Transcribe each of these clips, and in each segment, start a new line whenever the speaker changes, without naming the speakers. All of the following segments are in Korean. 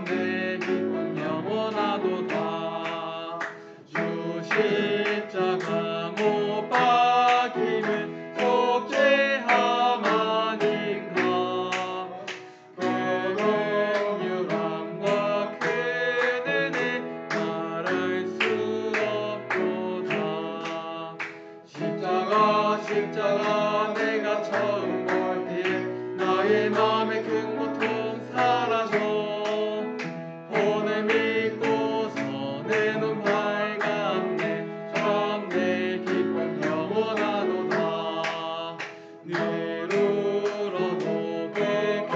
내 기쁨 영원하도다. 주 십자가 못 박힘은 속죄함 아닌가. 그 긍휼함과 큰 은혜 말할 수 없도다. 십자가 내가 처음 볼 때에 나의 맘의 큰 고통 사라져. 오늘 믿고서 내 눈 밝았네. 참 내 기쁨 영원하도다. 늘 울어도 그 큰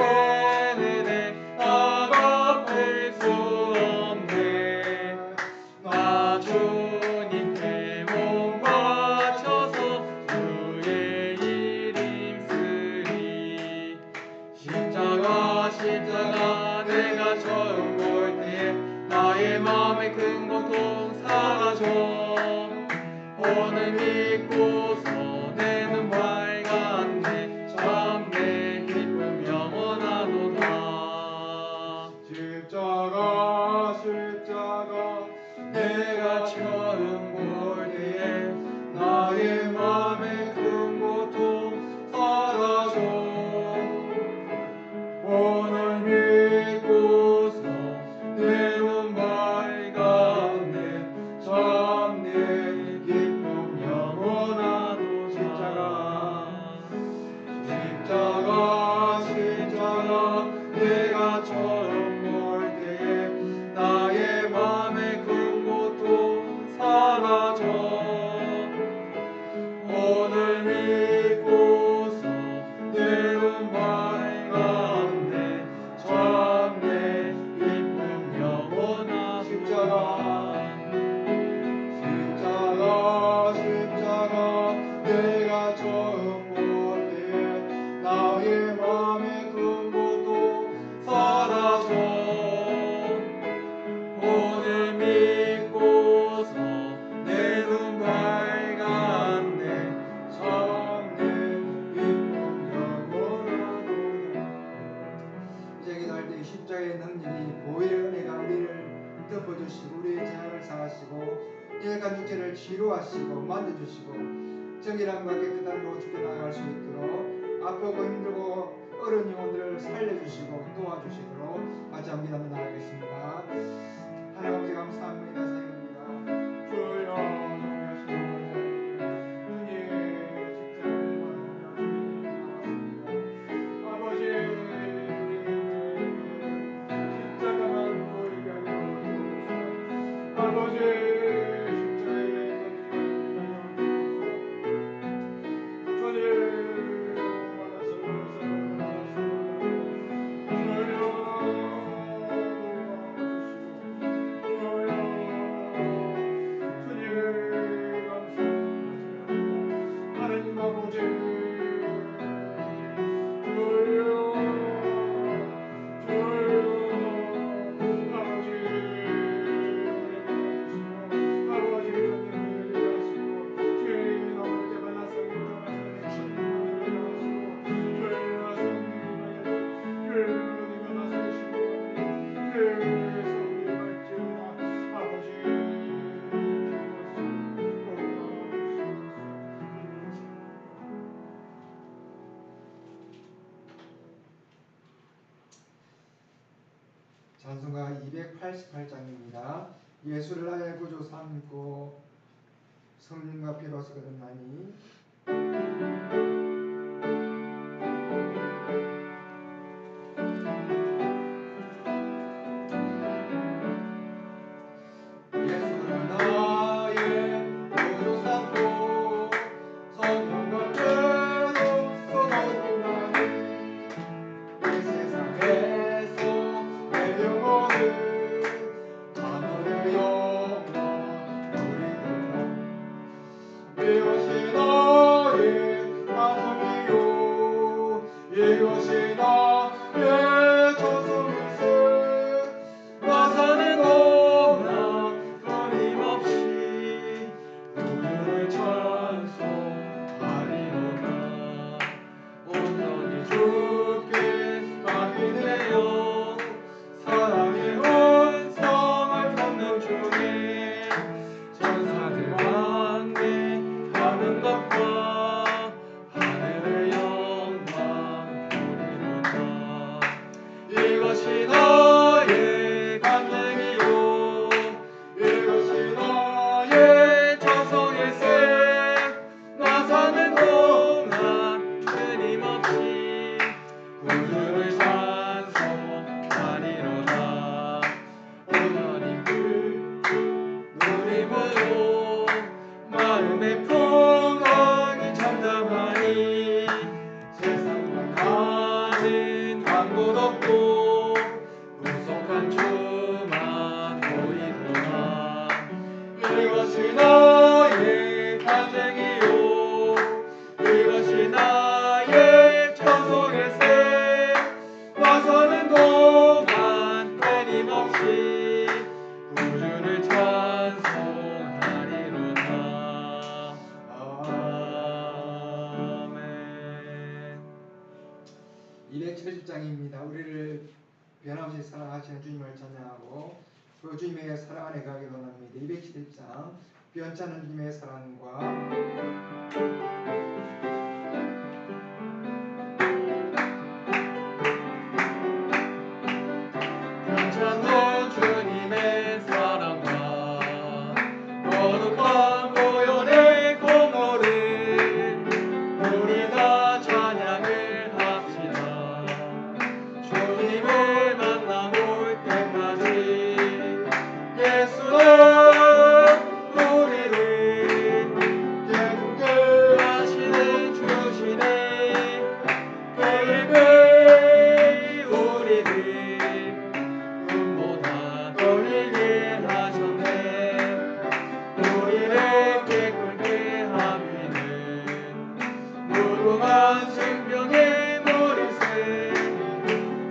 은혜 나 갚을 수 없네. 나 주님께 몸 바쳐서 주의 일 힘쓰리. 십자가 내가 처음 볼 때에 나의 맘의 큰 고통 사라져. 오늘 믿고서 내 눈 밝았네. 참 내 기쁨 영원하도다.
십자가
내가 처음 볼 때에 나의 맘의 큰 고통 사라져. 오늘 믿고서 내 눈 밝았네. 참 내 기쁨 영원하도다. 십자가 내가 처음 볼 때에 나의 맘의 큰 고통 사라져. 오늘 믿고서 내 눈 밝았네. 참 내 기쁨 영원하도다. 십자가 내가 처음 볼 때에 나의 맘의 큰 고통 사라져. 오늘 믿고서 내 눈 밝았네. 참 내 기쁨 영원하도다.
이제 기도할 때 십자가의 능력이 보혈의 은혜가 우리를 덮어주시고 우리의 죄악을 사하시고 연약한 육체를 치료하시고 만져주시고 정결함과 깨끗함으로 주께 나아갈 수 있도록 아프고 힘들고 어려운 영혼들을 살려주시고 도와주시도록 같이 한번 기도 한번 나가겠습니다. 하나님 아버지 감사합니다. 사랑합니다. 주여 찬송가 288장입니다. 예수를 나의 구주 삼고 성령과 피로서 거듭나니
예수를 나의 구주 삼고 성령과 피로서 거듭나니 이 세상에서 내 영혼을 하늘의 영광 누리고 이것이 나의 어김없이 우주를 찬송하리로다. 아멘.
270장입니다. 우리를 변함없이 사랑하시는 주님을 찬양하고 그 주님의 사랑 안에 가게 원합니다. 270장 변찮은 주님의 사랑과
변찮는 주님의 사랑과 거룩한 보혈의 공로를 우리 다 찬양을 합시다. 주님을 만나볼 때까지 예수는 우리를 깨끗게 하시는 주시니 깨끗 우리를 눈보다 돌리게 하셨네. 우리를 깨끗게 함이는 무궁한 생명의 머리새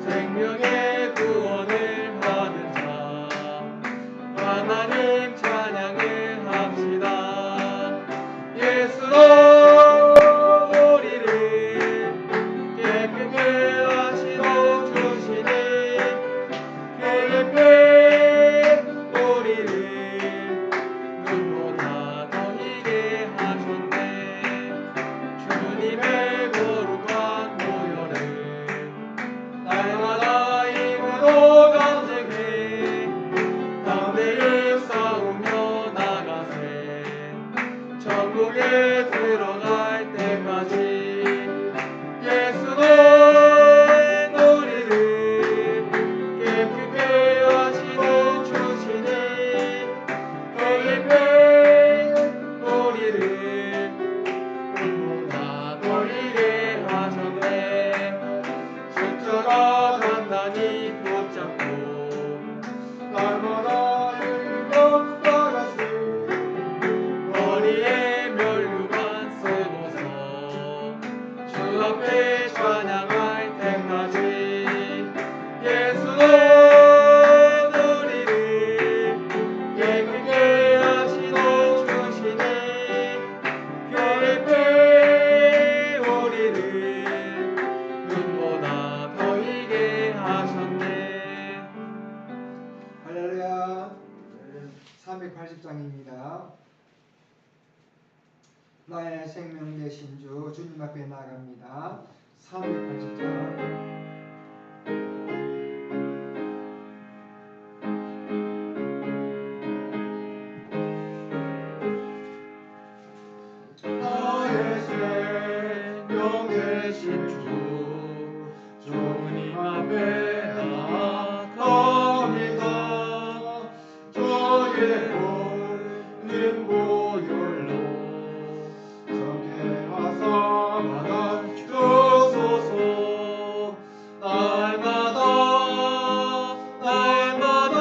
생명의 구원을 받은 자 하나님 찬양을 합시다. 예수로 우리를 깨끗게 하시고 주시니 깨끗게 우리를 눈보다 더 희게 하셨네. 주님의 거룩한 보혈을 날마다 힘으로 간증해 담대히 싸우며 나가세. 천국에 들어갈 때까지 예수는 우리를 깨끗게 하시고 주시니 깨끗게 우리를 눈보다 돌리게 하셨네. 십자가 단단히 붙잡고 날마다 일격 나가세. 머리에 멸류관 쓰고서 주 앞에 찬양할 때까지 예수는 우리를 깨끗게 하시고 주시니 깨끗게 우리를 눈보다 더 희게 하셨네.
할렐루야. 380장입니다. 나의 생명 되신 주 주님 앞에 나갑니다. 380장
나의 생명 되신 주 주님 앞에 나아갑니다. 저의 보는 보혈로 정케 하사 받아주소서. 날마다 날마다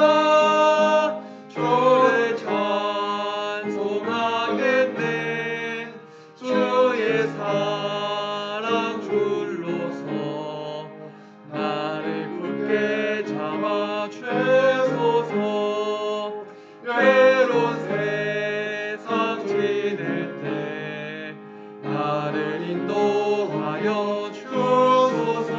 주를 찬송하겠네. 주의 사랑 줄로서 나를 굳게 잡아주소서. 외로운 세상 지낼 때 나를 인도하여 주소서.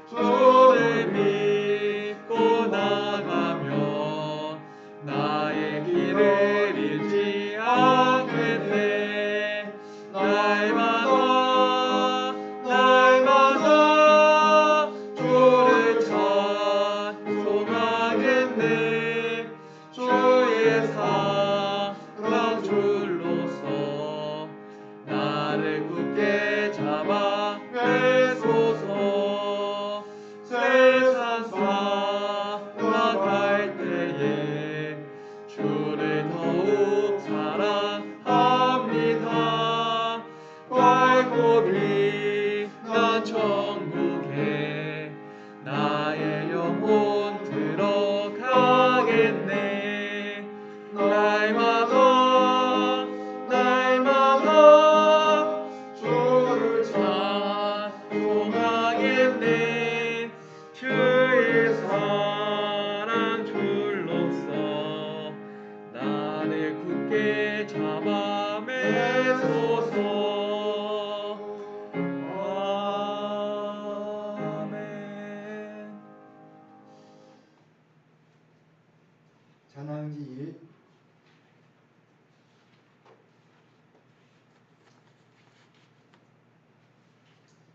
주를 믿고 나가면 나의 길을 잃지 않겠네. 날마다 날마다 주를 찬송하겠네. 주의 사랑 줄로서 나를 굳게 잡아 매소서. 세상 살아갈 때에 주를 더욱 사랑합니다. 발굽이 난 천국에 나의 영혼 들어가겠네.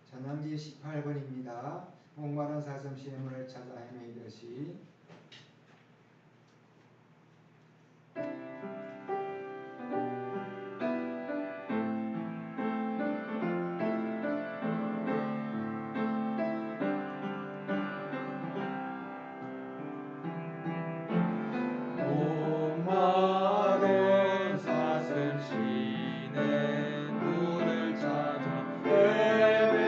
찬양지 18번입니다. 목마른 사슴 시냇물을 찾아 헤매이듯이
목마른 사슴 시냇물을 찾아 헤매이듯이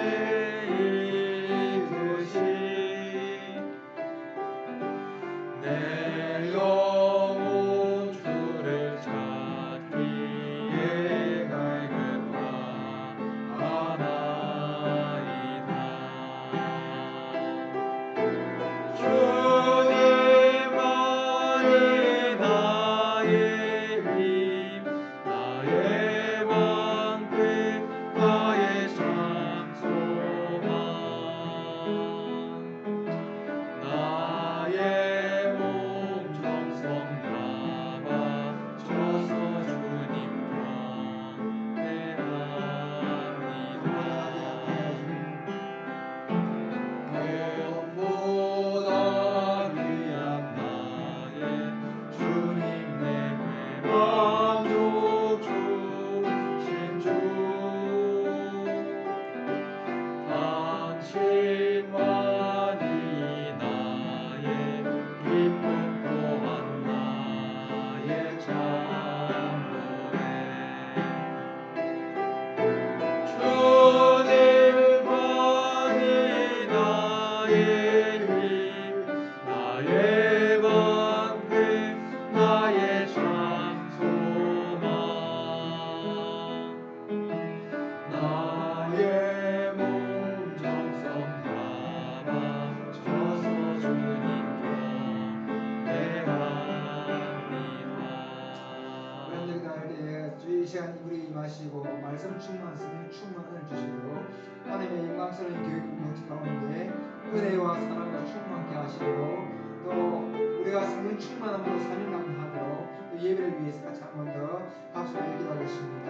내 영혼 주를 찾기에 갈급하나이다. 주님만이 나의 힘, 나의 방패, 나의 장소만, 나의 몸 정성 다 바쳐서 주님 경배합니다. 몸보다 귀한 나의 주님, 내게 만족 주신 주, 당신만이 나의 기쁨 또한 나의 참노래. 주님만이 나의 힘, 나의 방패, 나의 장소만, 나의 몸 정성 다 바쳐서 주님 경배합니다.
연대기 나올 때 이 시간 우리 마시고 말씀 충만 성령 충만을 주시고 하나님의 영광스러운 교육 공동체 가운데 은혜와 사랑으로 충만케 하시고 또 우리가 성령 충만함으로 사명감하고 또 예배를 위해서 같이 한 번 더 박수를 기도하겠습니다.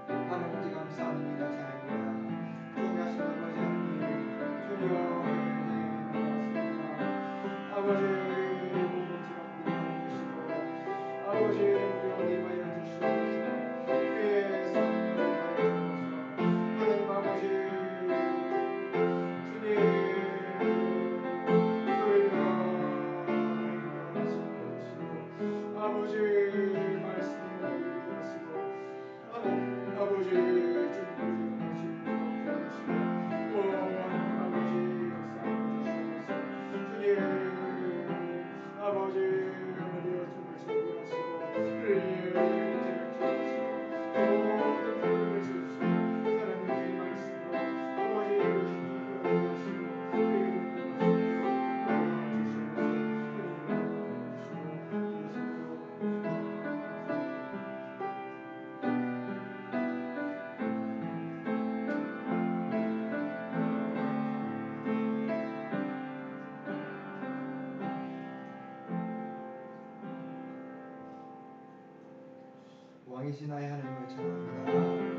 하나님 감사합니다. 찬양합니다. 존귀하신 아버지 하나님 주여 아버지 공동체 가운데 주시고 아버지 무용을 임하여 주시옵소서. 주의 성령을 임하여 주옵소서. 하나님 아버지 주님 교회가 말씀을 주시고 아버지 말씀을 하시고 하나님 아버지 주님을 일어나시고 주시고 또 하나님 아버지 역사를 주시옵소서. 주님 아버지 하늘의 어둠을 정리하시고 그를 모든 불을 주시고 하나님의 말씀으로 아버지 그를 하시고 그에게 왕이신 나의 하나님을 찬양합니다.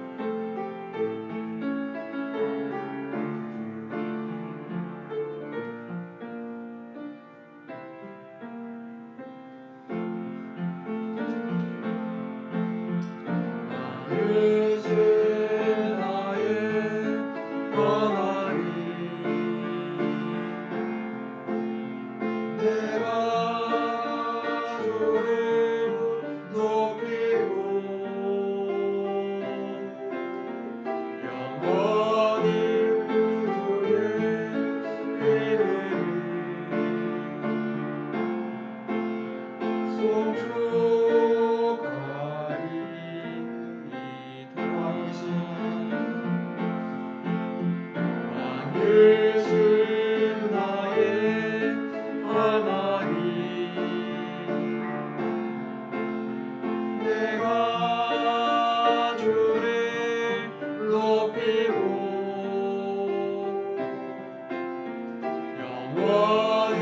영원히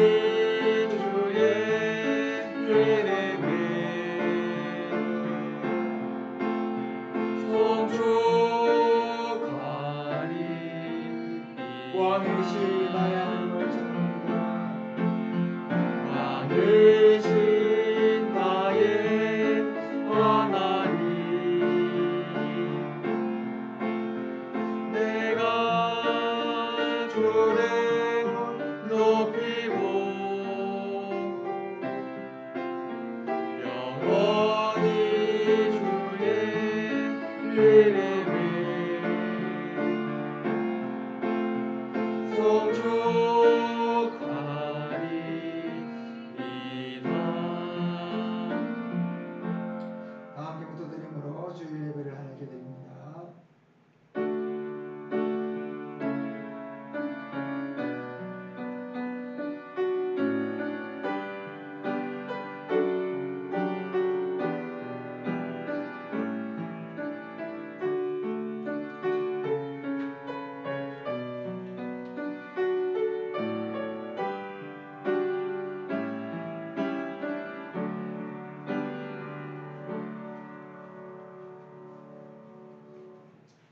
주의 되신 나의 하나님, 내가 주를 높이고 영원히 주의 이름을 송축하리이다.
다 함께 부탁드림으로 주일 예배를 하나님께 드립니다.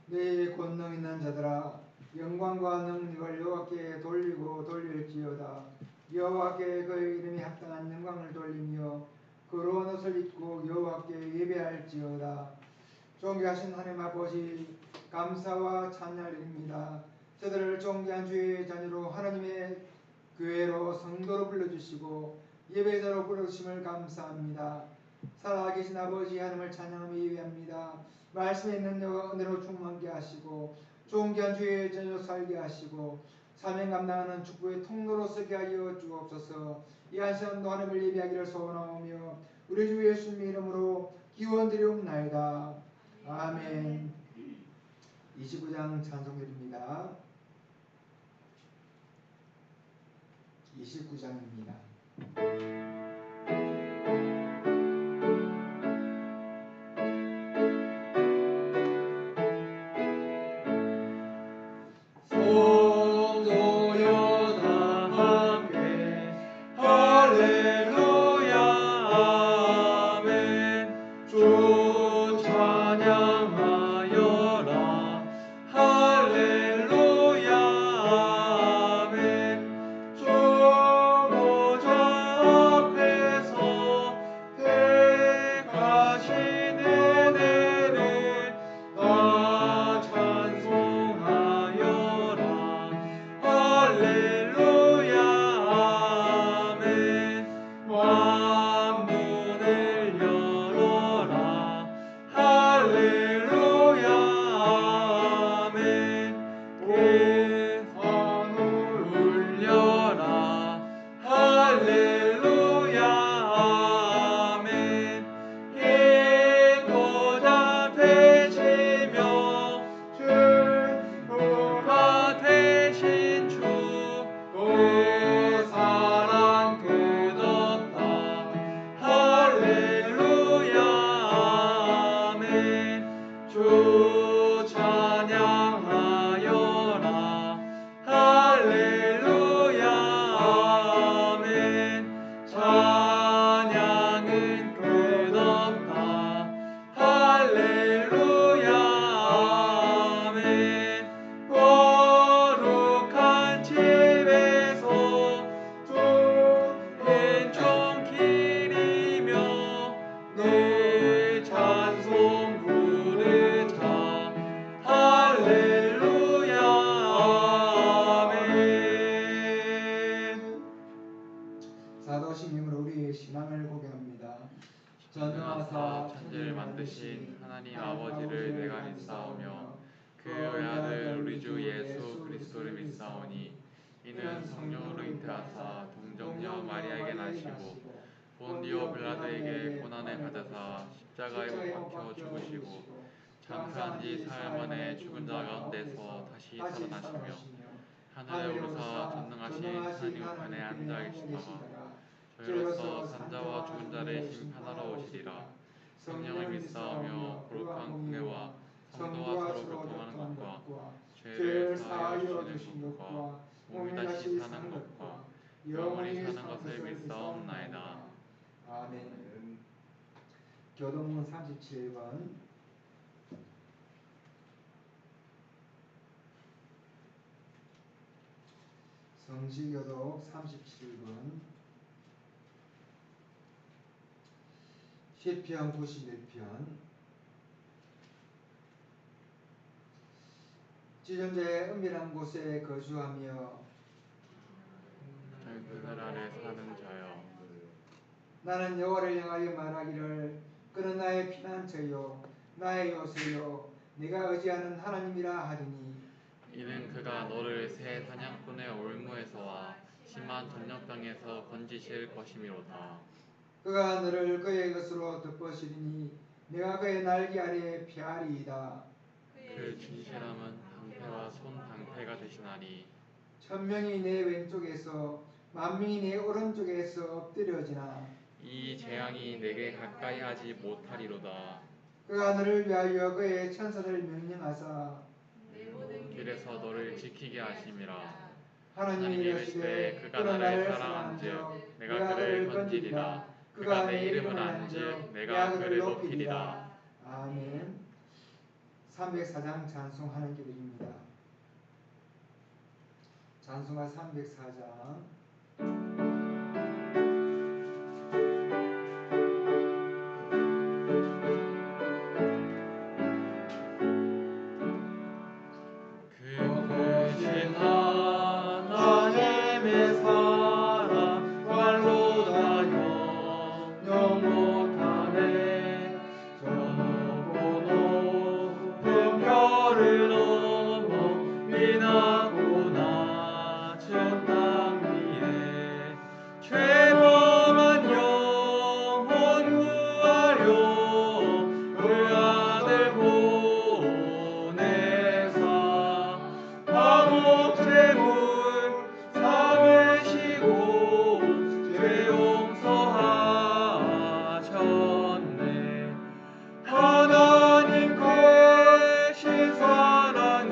네 권능 있는 자들아, 영광과 능력을 여호와께 돌리고 돌릴지어다. 여호와께 그의 이름이 합당한 영광을 돌리며 거룩한 옷을 입고 여호와께 예배할지어다. 존귀하신 하나님 아버지, 감사와 찬양을 드립니다. 저들을 존귀한 주의 자녀로 하나님의 교회로 성도로 불러주시고 예배자로 부르심을 감사합니다. 살아계신 아버지 하나님을 찬양하며 예배합니다. 말씀에 있는 은혜로 충만케 하시고 존귀한 주의 자녀로 살게 하시고 사명 감당하는 축복의 통로로 서게 하여 주옵소서. 이 한 시간도 하나님을 예배하기를 소원하오며 우리 주 예수님의 이름으로 기원드리옵나이다. 아멘. 29장 찬송드립니다. 29장입니다.
성도여 다 함께 할렐루야 아멘. 주 찬양하여라 할렐루야 아멘. 주 보좌 앞에서 택하신 은혜를 다 찬송하여라 할렐루야 아멘. 만문을 열어라 할렐루야 아멘. 계산을 울려라 할렐루야 아멘. 인도자 되시며 주가 되신 주 그 사랑 끝없다 할렐루야 아멘. 주 찬양하여라 할렐루야 아멘. 찬양은 끝없다 할렐루야 아멘. 거룩한 집에서 좁은 길이며 늘 찬송 부르자 할렐루야 아멘.
사도신임으로 우리의 신앙을 고백합니다.
전능하사 천지를 만드신 하나님 아버지를 내가 믿사오며 그 외아들 우리 주 예수 그리스도를 믿사오니 이는 성령으로 잉태하사 동정녀 마리아에게 나시고 본디오 빌라도에게 고난을 받으사 십자가에 못 박혀 죽으시고 장사한 지 사흘 만에 죽은 자 가운데서 다시 살아나시며 하늘에 오르사 전능하신 하나님 우편에 앉아 계시다가 저희로서 산자와 죽은 자를 심판하러 오시리라. 성령을 믿사오며 거룩한 공회와 성도와 서로 교통하는 것과 죄를 사하여 주시는 것과 몸이 다시 사는 것과 영원히 사는 것을 믿사옵나이다.
아멘. 교동문 37번. 성시교독 37번. 시편 91편. 지존자의 은밀한 곳에 거주하며
그늘 아래 사는 자여,
나는 여호와를 향하여 말하기를 그는 나의 피난처요 나의 요새요 내가 의지하는 하나님이라 하리니
이는 그가 너를 새 사냥꾼의 올무에서와 심한 전염병에서 건지실 것이미로다.
그가 너를 그의 것으로 덮으시리니 내가 그의 날개 아래 피하리이다.
그 진실함은 방패와 손 방패가 되시나니
천명이 내 왼쪽에서 만명이 내 오른쪽에서 엎드려지나
이 재앙이 내게 가까이 하지 못하리로다.
그가 너를 위하여 그의 천사들을 명령하사
길에서 너를 지키게 하심이라.
하나님이
하나님이 이르시되 그가 나를 사랑한즉 내가 그를 건지리라. 그가 내 이름을 아는즉 내가 그를 높이리라.
아멘. 304장 찬송하는 기도입니다. 찬송가 304장.
그것이 하나님의 사랑 말로 다 영영 못하네. 저 높고 높은 별을 넘어 미나고 낮은 땅 위에 죄범한 영혼 구하려 그 아들 보내사 감옥 재물 삼으시고 죄 용서하셨네. 하나님 되신 사랑은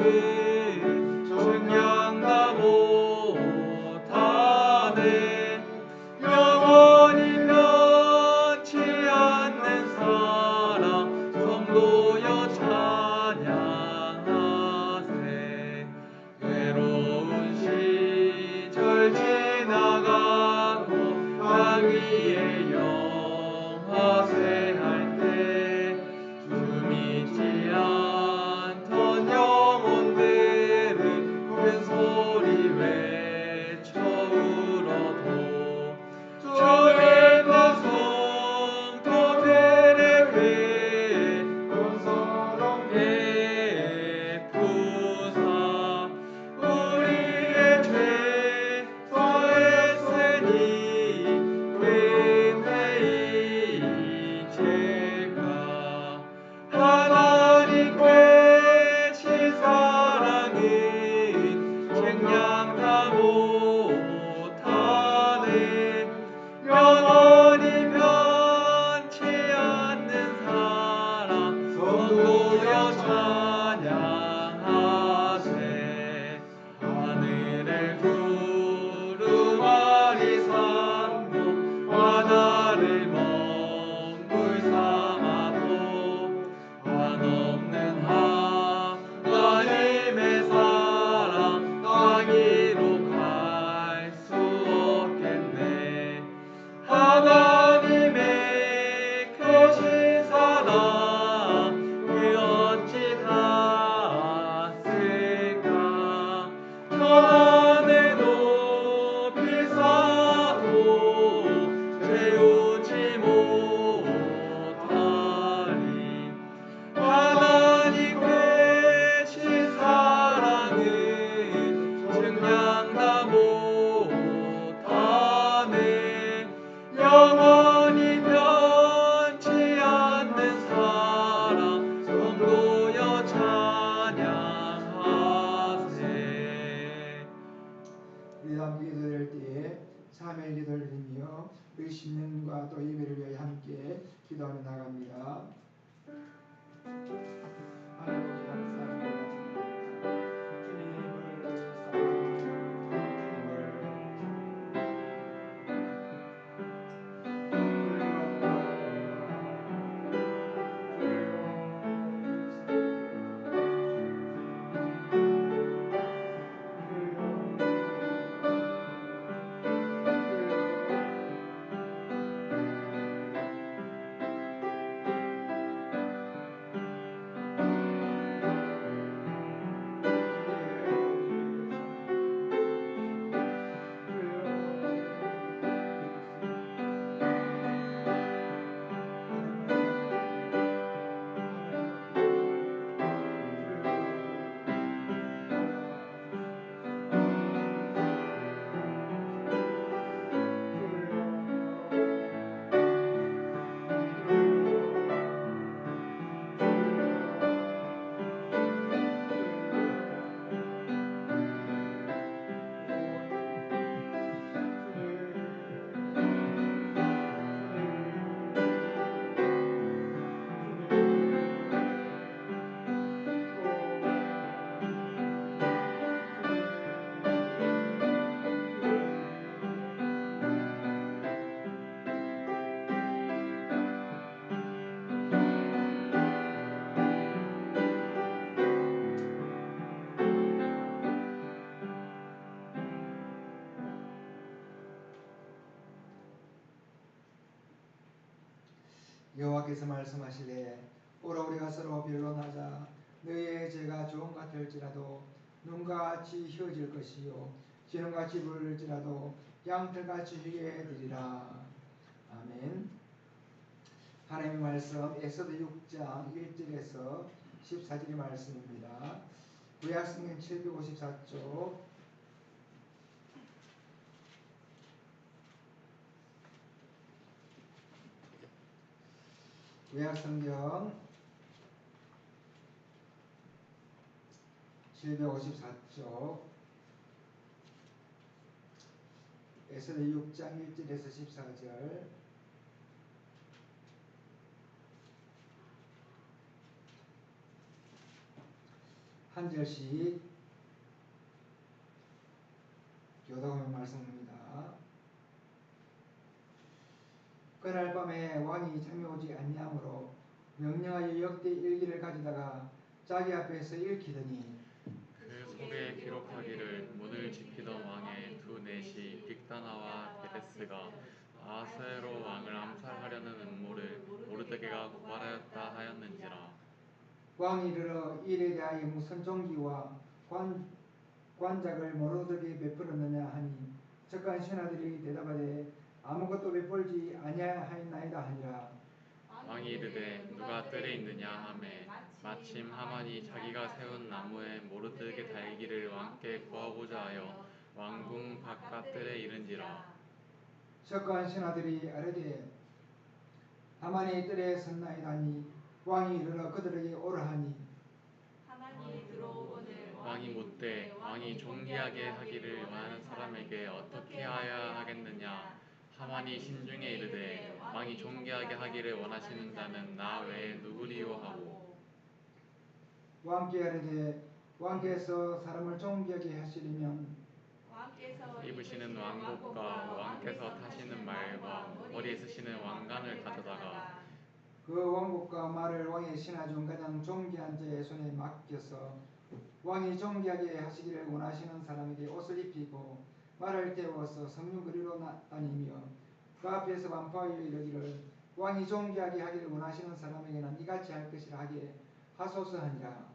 증량다 못하네. 영원히 변치 않는 사랑 성도여 찬양하세. 외로운 시절 지나가고 땅 위에 영화세할 때 주 믿지 않던 영혼들은 큰 소리 외쳐 울어도 저희가 성도 되레게 은사랑 베푸사 우리의 죄 사했으니 근데 이제가 하나님께 신 사랑은 증량다 못하네. 영원히 변치 않는 사랑 성도여 찬양하세. 하늘의 구름 아리 삼고 바다를 먹물 삼아도 한없는 하나님의 사랑 땅 위로 갈 수 없겠네. 하나님의 크신 사랑 그 어찌 닿았을까. 저 하늘 높이 사도 채우지 못하리. 하나님 되신 사랑은 증량다 못하네. 영원히 변치 않는 사랑 성도여 찬양하세.
우리 함께 기도할 때에 참회 기도를 드리며 우리 신년과 또 예배를 위하여 함께 기도하며 나갑니다. 하나님 아버지 감사합니다. 주님을 사랑합니다. 주님을 여호와께서 말씀하시되 오라 우리가 서로 변론하자. 너희의 죄가 종과 될지라도 눈과 같이 휘어질 것이요 기름같이 부를지라도 양털같이 휘게 되리라. 아멘. 하나님의 말씀 에스더 6장 1절에서 14절의 말씀입니다. 구약성경 754쪽 구약성경 754쪽 에스더 6장 1절에서 14절 한 절씩 교독하는 말씀입니다. 그날 밤에 왕이 잠이 오지 아니하므로 명령하여 역대 일기를 가져다가 자기 앞에서 읽히더니
그 속에 기록하기를 문을 지키던 왕의 두 내시 빅다나와 베레스가 아하스웨로 왕을 암살하려는 음모를 모르드게가 고발하였다 하였는지라.
왕이 이르러 이 일에 대하여 무슨 종기와 관작을 모르드게에 베풀었느냐 하니 적간 신하들이 대답하되 아무것도 베풀지 아니하였나이다 하니라.
왕이 이르되 누가 뜰에 있느냐 하매 마침 하만이 자기가 세운 나무에 모르드게 달기를 왕께 구하고자 하여 왕궁 바깥 뜰에 이른지라.
적간 신하들이 아뢰되 하만이 뜰에 섰나이다니 왕이 이르러 그들에게 오라 하니
하만이 들어오거늘
왕이 묻되 왕이 존귀하게 하기를 원하는 사람에게 어떻게 하여야 하겠느냐. 하만이 신중에 이르되 왕이 존귀하게 하기를 원하시는 자는 나 외에 누구리요 하고
왕께 아뢰되 왕께서 사람을 존귀하게 하시려면
왕께서
입으시는 왕복과 왕께서 타시는 말과 머리에 쓰시는 왕관을 가져다가
그 왕복과 말을 왕의 신하 중 가장 존귀한 자의 손에 맡겨서 왕이 존귀하게 하시기를 원하시는 사람에게 옷을 입히고 말을 태워서 성문 거리로 다니며 그 앞에서 반포하여 이르기를 왕이 존귀하게 하기를 원하시는 사람에게는 이같이 할 것이라 하게 하소서 하니라.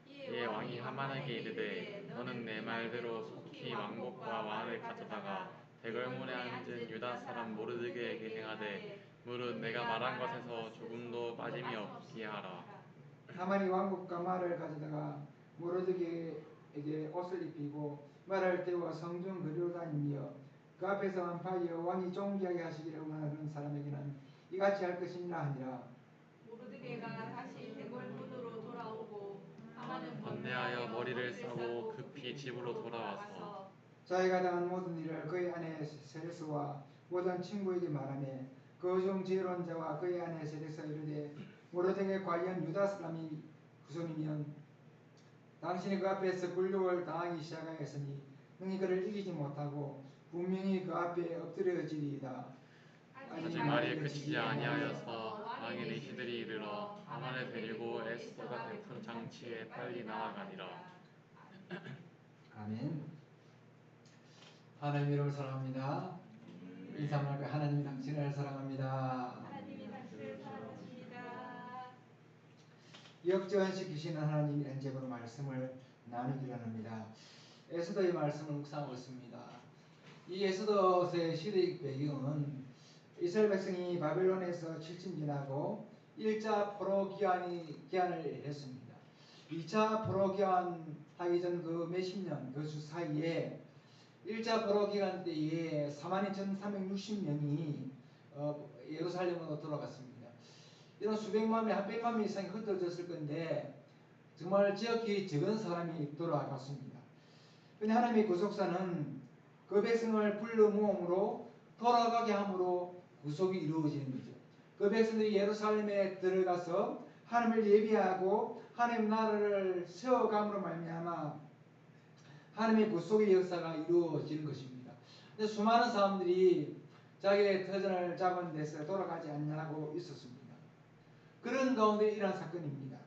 이에 왕이 하만에게 이르되 너는 내 말대로 속히 왕복과 왕을 가져다가 대궐문에 앉은 유다 사람 모르드게에게 행하되 무릇 내가 말한 것에서 조금도 빠짐이 없게 하라.
하만이 왕복과 말을 가져다가 모르드게에게 옷을 입히고 말을 태워 성중 거리로 다니며 그 앞에서 반파하여 왕이 존귀하게 하시기를 원하는 사람에게는 이같이 할 것이니라 하니라.
모르드게가 다시 대궐문으로 돌아오고 하만은
번뇌하여 머리를 싸고 급히 집으로 돌아와서
자기가 당한 모든 일을 그의 아내 세레스와 모든 친구에게 말하며 그 중 지혜로운 자와 그의 아내 세레스가 이르되 모르드게 관련 유다 사람이 후손이면 당신이 그 앞에서 굴욕을 당하기 시작하였으니 능히 그를 이기지 못하고 분명히 그 앞에 엎드려지리이다.
아직 말이 그치지 아니하여서 왕의 내시들이 이르러 하만을 데리고 에스더가 베푼 장치에 빨리 나아가니라.
아멘. 하나님 이름을 사랑합니다. 인사말까 하나님 당신을 사랑합니다.
하나님이 당신을 사랑하십니다.
역전시키시는 하나님이라는 제목으로 말씀을 나누기로 합니다. 에스더의 말씀을 묵상하고 있습니다. 이 에스더의 시대의 배경은 이스라엘 백성이 바벨론에서 7천 지나고 1차 포로 기한을 했습니다. 2차 포로 기한하기 전 그 몇십 년 그 주 사이에 1차 포로 기간 때에 42,360명이 예루살렘으로 돌아갔습니다. 이런 수백만 명, 한 백만 명 이상이 흩어졌을 건데 정말 지극히 적은 사람이 돌아갔습니다. 그런데 하나님의 구속사는 그 백성을 불러 모음으로 돌아가게 함으로 구속이 이루어지는 거죠. 그 백성들이 예루살렘에 들어가서 하나님을 예비하고 하나님 나라를 세워감으로 말미암아 하나님의 구속의 역사가 이루어지는 것입니다. 근데 수많은 사람들이 자기의 터전을 잡은 데서 돌아가지 않냐고 있었습니다. 그런 가운데 일어난 사건입니다.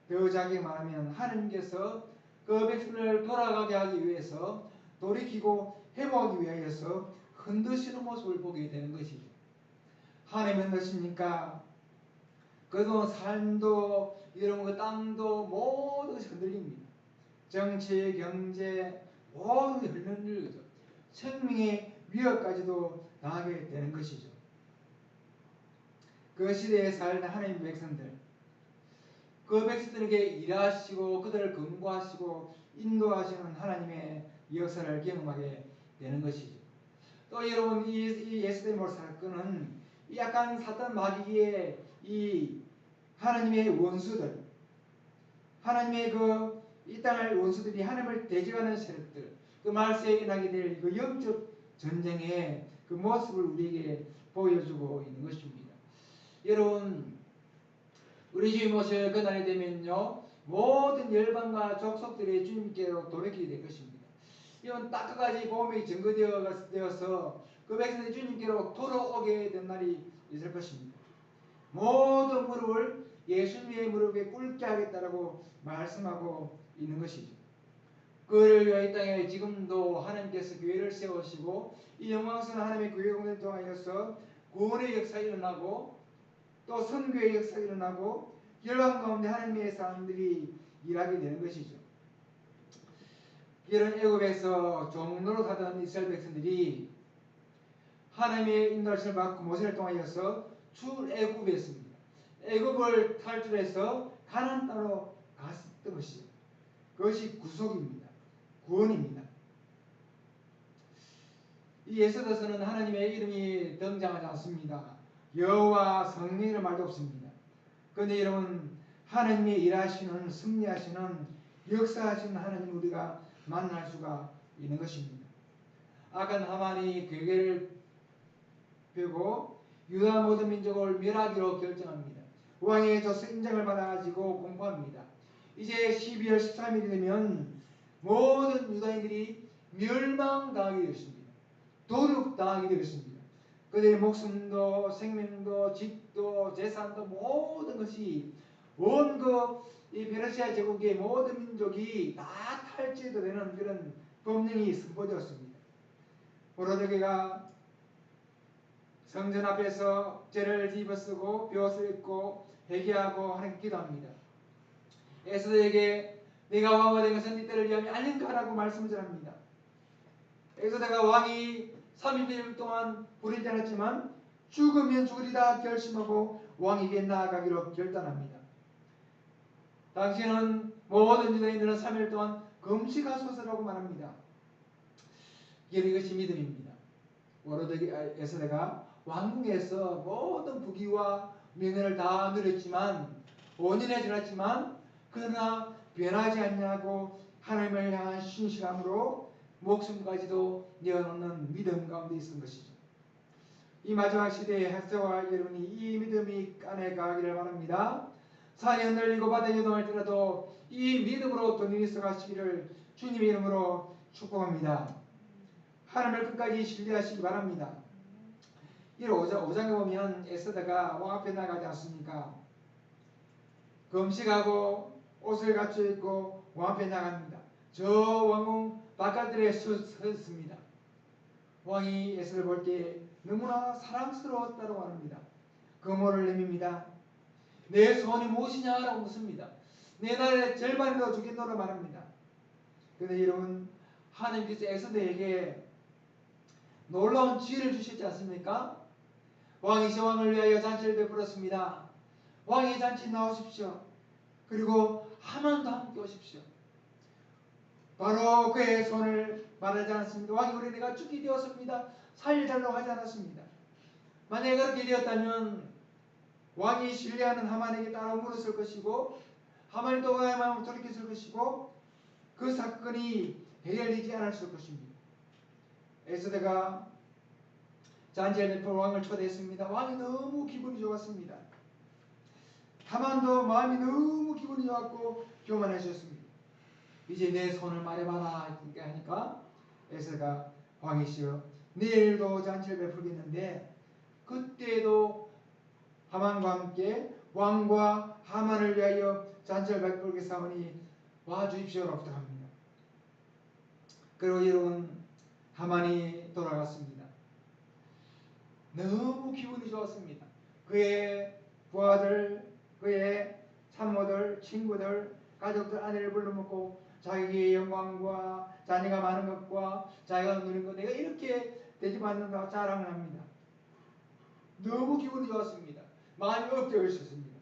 더 자기 말하면 하나님께서 그 백성을 돌아가게 하기 위해서 돌이키고 회복하기 위하여서 흔드시는 모습을 보게 되는 것이죠. 하나님은 어떠십니까? 그동안 삶도 이런 그 땅도 모든 것이 흔들립니다. 정치, 경제 모든 게 흔들리죠. 생명의 위협까지도 당하게 되는 것이죠. 그 시대에 살던 하나님의 백성들, 그 백성들에게 일하시고 그들을 근고하시고 인도하시는 하나님의 역사를 경험하게 되는 것이죠. 또 여러분 이 예수대몰 사건은 약간 사탄 마귀의 이 하나님의 원수들, 하나님의 이 땅을 원수들이 하나님을 대적하는 세력들, 그 말세에 일어나게 될 그 영적 전쟁의 그 모습을 우리에게 보여주고 있는 것입니다. 여러분, 우리 주님 오실 그날이 되면요, 모든 열방과 족속들이 주님께로 돌이키게 될 것입니다. 이건 딱 그까지 복음이 증거되어서 그 백성들이 주님께로 돌아오게 된 날이 있을 것입니다. 모든 무릎을 예수님의 무릎에 꿇게 하겠다라고 말씀하고 있는 것이죠. 그를 위하여 이 땅에 지금도 하나님께서 교회를 세우시고 이 영광스러운 하나님의 교회 공동을 통하여서 구원의 역사가 일어나고 또 선교의 역사가 일어나고 열방 가운데 하나님의 사람들이 일하게 되는 것이죠. 이런 애굽에서 종로로 사던 이스라엘 백성들이 하나님의 인도하심을 받고 모세를 통하여서 출애굽했습니다. 애굽을 탈출해서 가나안 땅으로 갔던 것이죠. 그것이 구속입니다. 구원입니다. 이 에스더서는 하나님의 이름이 등장하지 않습니다. 여호와 성령이라는 말도 없습니다. 그런데 여러분, 하나님의 일하시는 승리하시는 역사하시는 하나님 우리가 만날 수가 있는 것입니다. 악한 하만이 괴계를 펴고 유다 모든 민족을 멸하기로 결정합니다. 왕의 조서 인정을 받아가지고 공포합니다. 이제 12월 13일이 되면 모든 유다인들이 멸망당하게 되었습니다. 도륙당하게 되었습니다. 그들의 목숨도 생명도 집도 재산도 모든 것이 온 이 페르시아 제국의 모든 민족이 다 탈취도 되는 그런 법령이 선포되었습니다. 모르드게가 성전 앞에서 죄를 뒤집어쓰고 벼슬 입고 회개하고 하나님께 기도합니다. 에스더에게 네가 왕이 된 것은 네 때를 위하여 아닌가라고 말씀을 전합니다. 에스더가 왕이 30일 동안 부리지 않았지만 죽으면 죽으리다 결심하고 왕에게 나아가기로 결단합니다. 당시에는 모든 유대인들은 3일 동안 금식하소서라고 말합니다. 이것이 믿음입니다. 에스더가 왕궁에서 모든 부귀와 명예를 다 누렸지만 5년에 지났지만 그러나 변하지 않냐고 하나님을 향한 신실함으로 목숨까지도 내어놓는 믿음 가운데 있는 것이죠. 이 마지막 시대의 학생과 여러분이 이 믿음이 안에 가기를 바랍니다. 산이 흔들리고 바다에 요동할지라도 이 믿음으로 돈이서 가시기를 주님의 이름으로 축복합니다. 하나님을 끝까지 신뢰하시기 바랍니다. 이 5장에 보면 에스더가 왕 앞에 나가지 않습니까? 금식하고 옷을 갖춰 입고 왕 앞에 나갑니다. 저 왕궁 바깥들에 섰습니다. 왕이 에스더를 볼 때 너무나 사랑스러웠다고 합니다. 금호를 내밉니다. 내 소원이 무엇이냐라고 묻습니다. 내 나라의 절반이라도 주겠노라 말합니다. 그런데 여러분, 하나님께서 에스더에게 놀라운 지혜를 주셨지 않습니까? 왕이 저 왕을 위하여 잔치를 베풀었습니다. 왕의 잔치 나오십시오. 그리고 하만도 함께 오십시오. 바로 그의 손을 말하지 않았습니다. 왕이 우리 내가 죽게 되었습니다. 살려달라고 하지 않았습니다. 만약에 그렇게 되었다면 왕이 신뢰하는 하만에게 따라 물었을 것이고 하만이 또 왕의 마음을 돌이켰을 것이고 그 사건이 해결되지 않았을 것입니다. 에스더가 잔치를 베풀 왕을 초대했습니다. 왕이 너무 기분이 좋았습니다. 하만도 마음이 너무 기분이 좋았고 교만해졌습니다. 이제 내 손을 말해봐라 하니까 에스더가 왕이시여 내일도 잔치를 베풀겠는데 그때도 하만과 함께 왕과 하만을 위하여 잔치를 베풀겠사오니 와주십시오라고 부탁합니다. 그리고 여러분, 하만이 돌아갔습니다. 너무 기분이 좋았습니다. 그의 부하들 그의 참모들, 친구들, 가족들, 아내를 불러먹고 자기의 영광과 자녀가 많은 것과 자기가 누린 것, 내가 이렇게 대접받는다고 자랑을 합니다. 너무 기분이 좋았습니다. 마음이 업되어 있었습니다.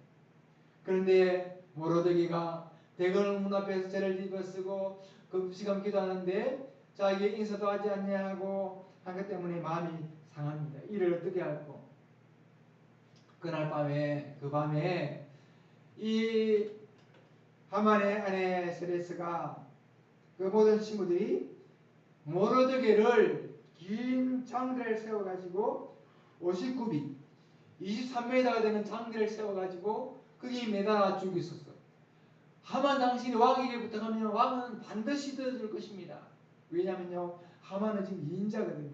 그런데 모로드게가 대궐 문 앞에서 죄를 뒤집어쓰고 금시감 기도하는데 자기의 인사도 하지 않냐고 한 것 때문에 마음이 상합니다. 이를 어떻게 할꼬? 그날 밤에, 그 밤에 이 하만의 아내 세레스가 그 모든 친구들이 모로드게를 긴 장대를 세워가지고 59비 23m가 되는 장대를 세워가지고 거기 매달아 죽고 있었어. 하만 당신이 왕에게 부탁하면 왕은 반드시 들어줄 것입니다. 왜냐면요, 하만은 지금 인자거든요.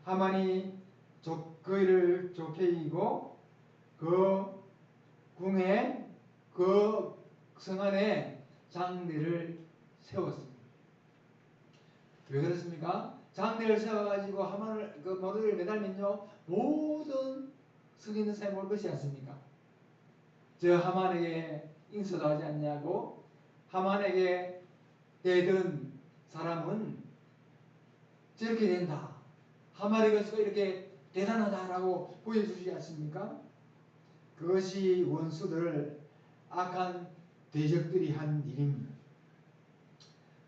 하만이 그 일을 좋게 이기고 그 궁에 그 성 안에 장대를 세웠습니다. 왜 그렇습니까? 장대를 세워가지고 하만을 그 모로드게를 매달면요, 모든 성에 있는 사람이 올 것이 않습니까? 저 하만에게 인사도 하지 않냐고 하만에게 대든 사람은 저렇게 된다. 하만에게 이렇게 대단하다라고 보여주지 않습니까? 그것이 원수들, 악한 대적들이 한 일입니다.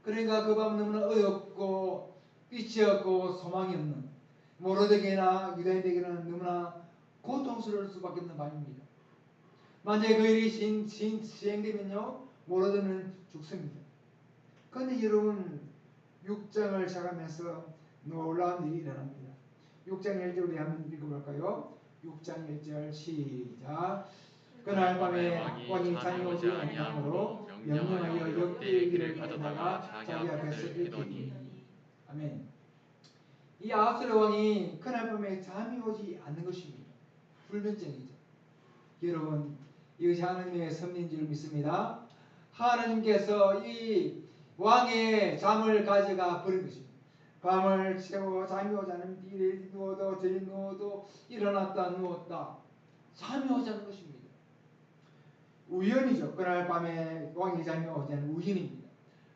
그러니까 그 밤 너무나 어렵고 빛이 없고 소망이 없는 모로드게나 유다인에게는 너무나 고통스러울 수밖에 없는 밤입니다. 만약에 그 일이 시행되면요, 모로드게는 죽습니다. 그런데 여러분, 6장을 시작하면서 놀라운 일이 일어납니다. 6장 1절 우리 한번 읽어볼까요? 6장 1절 시작. 그날 밤에 왕이 잠이 오지 아니하므로 명령하여 역대의 길을 가져다가 자기 앞에서 일으키니. 아멘. 이 아하스의 왕이 그날 밤에 잠이 오지 않는 것입니다. 불면증이죠. 여러분, 이것이 하나님의 섭리인 줄 믿습니다. 하나님께서 이 왕의 잠을 가져가 버린 것입니다. 밤을 새워 잠이 오지 않으면 이리 누워도 저리 누워도 일어났다 누웠다 잠이 오지 않는 것입니다. 우연이죠. 그날 밤에 왕이 잠이 오지 않는 우연입니다.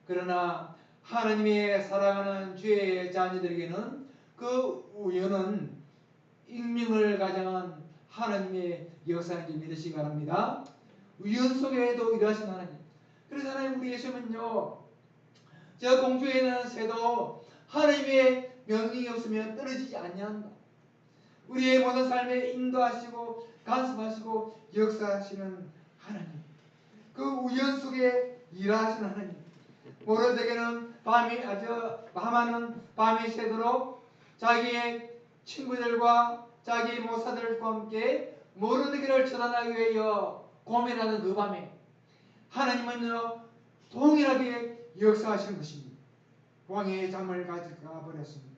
그러나 하나님의 사랑하는 주의 자녀들에게는 그 우연은 익명을 가장한 하나님의 역사인지 믿으시기 바랍니다. 우연 속에도 일하신 하나님. 그래서 하나님 우리 예수님은요, 저 공중에 있는 새도 하나님의 명령이 없으면 떨어지지 아니한다. 우리의 모든 삶에 인도하시고 간섭하시고 역사하시는 하나님. 그 우연 속에 일하시는 하나님. 모로드게는 하만은 밤이 새도록 자기의 친구들과 자기의 모사들과 함께 모로드게를 처단하기 위하여 고민하는 그 밤에 하나님은요, 동일하게 역사하시는 것입니다. 왕의 잠을 가져가 버렸습니다.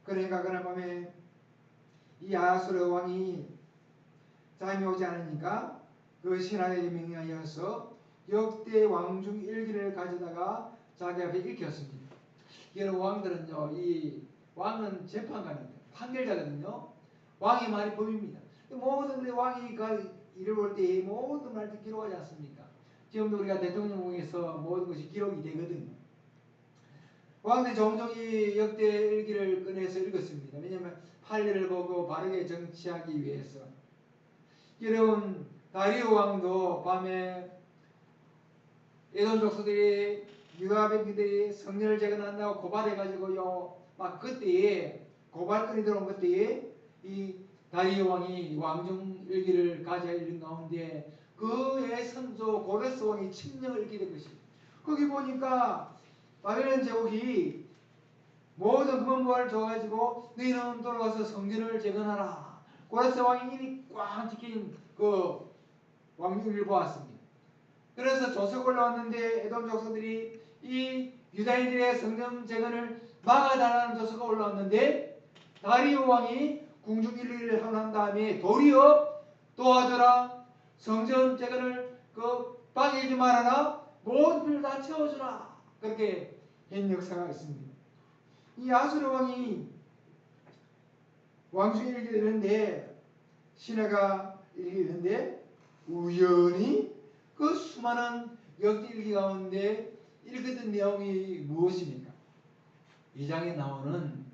그러니까 그날 밤에 이 아하스로 왕이 잠이 오지 않으니까 그 신하에게 명령하여서 역대 왕 중 일기를 가져다가 자기 앞에 읽혔습니다. 여러분, 왕들은요, 이 왕은 재판관입니다. 판결자거든요. 왕의 말이 법입니다. 모든 왕이 일을 볼 때 모든 말도 기록하지 않습니까? 지금도 우리가 대통령궁에서 모든 것이 기록이 되거든요. 왕들이 종종 이 역대 일기를 꺼내서 읽었습니다. 왜냐하면 판례를 보고 바르게 정치하기 위해서. 여러분, 다리오 왕도 밤에 에돔 족속들이 유다 백성들이 성전을 재건한다고 고발해가지고요, 막 그때에 고발건이 들어온 그때에 이 다리오 왕이 왕중 일기를 가져 읽은 가운데 그의 선조 고레스 왕이 칙령을 읽게 된 것입니다. 거기 보니까 바벨론 제국이 모든 금은보화를 줘가지고 너희는 돌아가서 성전을 재건하라. 고레스 왕이 이미 꽉 지킨 그 왕중을 보았습니다. 그래서 조석 올라왔는데 에돔 족속들이 이 유다인들의 성전 재건을 막아달라는 조서가 올라왔는데 다리오 왕이 궁중일기를 한 다음에 도리어 도와줘라. 성전 재건을 방해하지 말아라. 모든 필요를 다 채워주라. 그렇게 한 역사가 있습니다. 이 아하스로 왕이 왕중일기를 했는데 신하가 일기 있는데 우연히 그 수많은 역일기 가운데 읽었던 내용이 무엇입니까? 2장에 나오는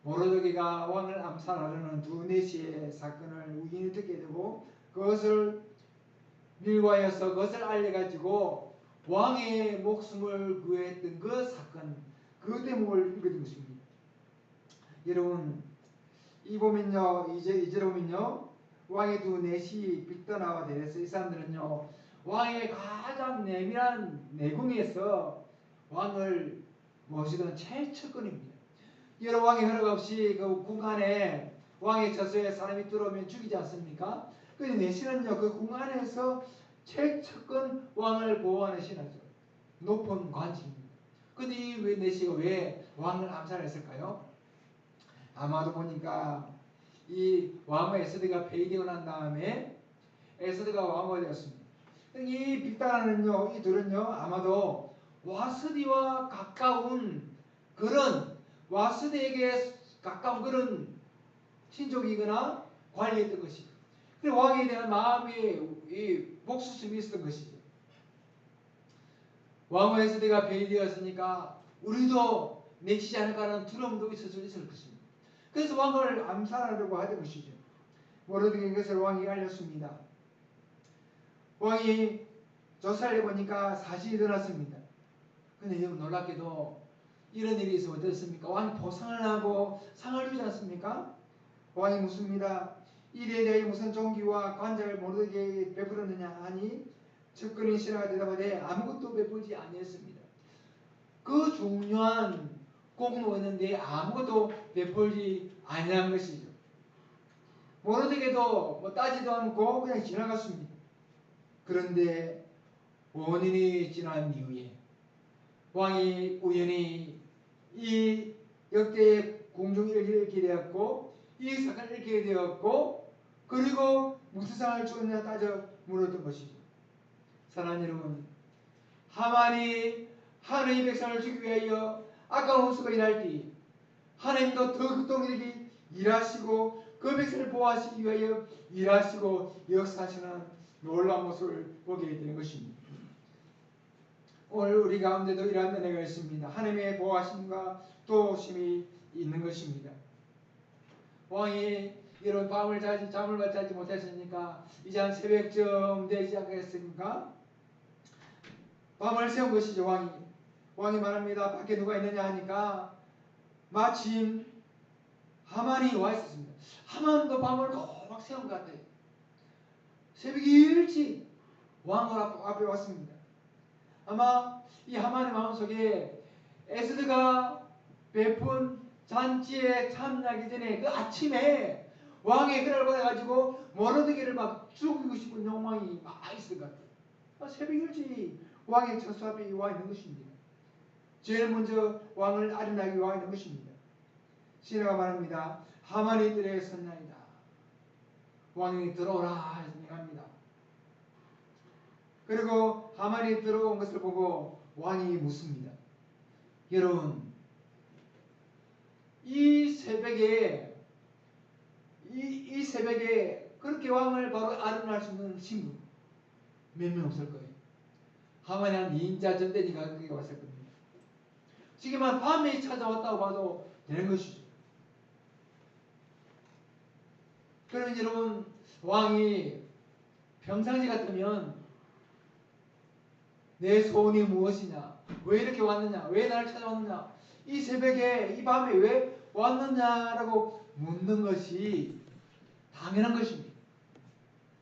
모르드게가 왕을 암살하려는 두 내시의 사건을 우연히 듣게 되고 그것을 밀과해서 그것을 알려가지고 왕의 목숨을 구했던 그 사건, 그 대목을 읽었던 것입니다. 여러분 이 보면요, 이제 보면요, 왕의 두 내시 빅더나와 데레스 이 사람들은요 왕의 가장 내밀한 내궁에서 왕을 모시던 최측근입니다. 여러 왕의 허락 없이 그 궁안에 왕의 저수에 사람이 들어오면 죽이지 않습니까? 그 내시는요 그 궁안에서 최측근 왕을 보호하는 신하죠. 높은 관직입니다. 근데 이 내시가 왜 왕을 암살했을까요? 아마도 보니까 이 왕후 에스더가 폐위되고 난 다음에 에스더가 왕후가 되었습니다. 이 빅다라는요, 이 둘은요 아마도 와스디와 가까운 그런 와스디에게 가까운 그런 친족이거나 관리했던 것이죠. 그 왕에 대한 마음이 이 복수심이 있었던 것이죠. 왕후 에스더가 폐위되었으니까 우리도 내치지 않을까라는 두려움도 있을 것입니다. 그래서 왕을 암살하려고 하던 것이죠. 모르드게 것을 왕이 알렸습니다. 왕이 조사를 해보니까 사실이 드러났습니다. 근데 여러분 놀랍게도 이런 일이 있으면 어떻습니까? 왕이 보상을 하고 상을 주지 않습니까? 왕이 묻습니다. 이에 대해 무슨 종기와 관장을 모르드게에게 베풀었느냐 하니 측근인 신하가 대답하되 아무것도 베풀지 아니했습니다. 그 중요한 공로였는데 아무것도 베풀지 아니한 것이죠. 모르드게도 뭐 따지도 않고 그냥 지나갔습니다. 그런데 5년이 지난 이후에 왕이 우연히 이 역대의 궁중일기를 읽게 되었고 이 사건을 읽게 되었고 그리고 무슨 상을 주었냐 따져 물었던 것이죠. 사랑하는 여러분, 하만이 하나님의 백성을 죽이기 위하여 아까운 헛수가 일할 때 하나님도 더 극동일기 일하시고 그 백성을 보호하시기 위하여 일하시고 역사하시는 놀라운 모습을 보게 되는 것입니다. 오늘 우리 가운데도 이러한 은혜가 있습니다. 하나님의 보호하심과 도우심이 있는 것입니다. 왕이 이런 잠을 자지 못했으니까 이제 한 새벽쯤 되지 않겠습니까? 밤을 새운 것이죠. 왕이 말합니다. 밖에 누가 있느냐 하니까 마침 하만이 와 있었습니다. 하만도 밤을 꼬박 새운 것 같아요. 새벽이 일찍 왕 앞에 왔습니다. 아마 이 하만의 마음속에 에스더가 베푼 잔치에 참여하기 전에 그 아침에 왕의 그날 받아가지고 모르드게를 막 죽이고 싶은 욕망이 막 있을 것 같아요. 새벽 일찍 왕의 처소 앞에 와 있는 것입니다. 제일 먼저 왕을 아련하게 와 있는 것입니다. 신하가 말합니다. 하만이 들에 섰나이다. 왕이 들어오라 합니다. 그리고 하만이 들어온 것을 보고 왕이 묻습니다. 여러분, 이 새벽에 그렇게 왕을 바로 아련할 수 있는 친구 몇 명 없을 거예요. 하만이 한 2인자 전대니까 그게 왔을 겁니다. 지금은 밤에 찾아왔다고 봐도 되는 것이죠. 그러면 여러분, 왕이 평상시 같으면 내 소원이 무엇이냐? 왜 이렇게 왔느냐? 왜 나를 찾아왔느냐? 이 새벽에 이 밤에 왜 왔느냐라고 묻는 것이 당연한 것입니다.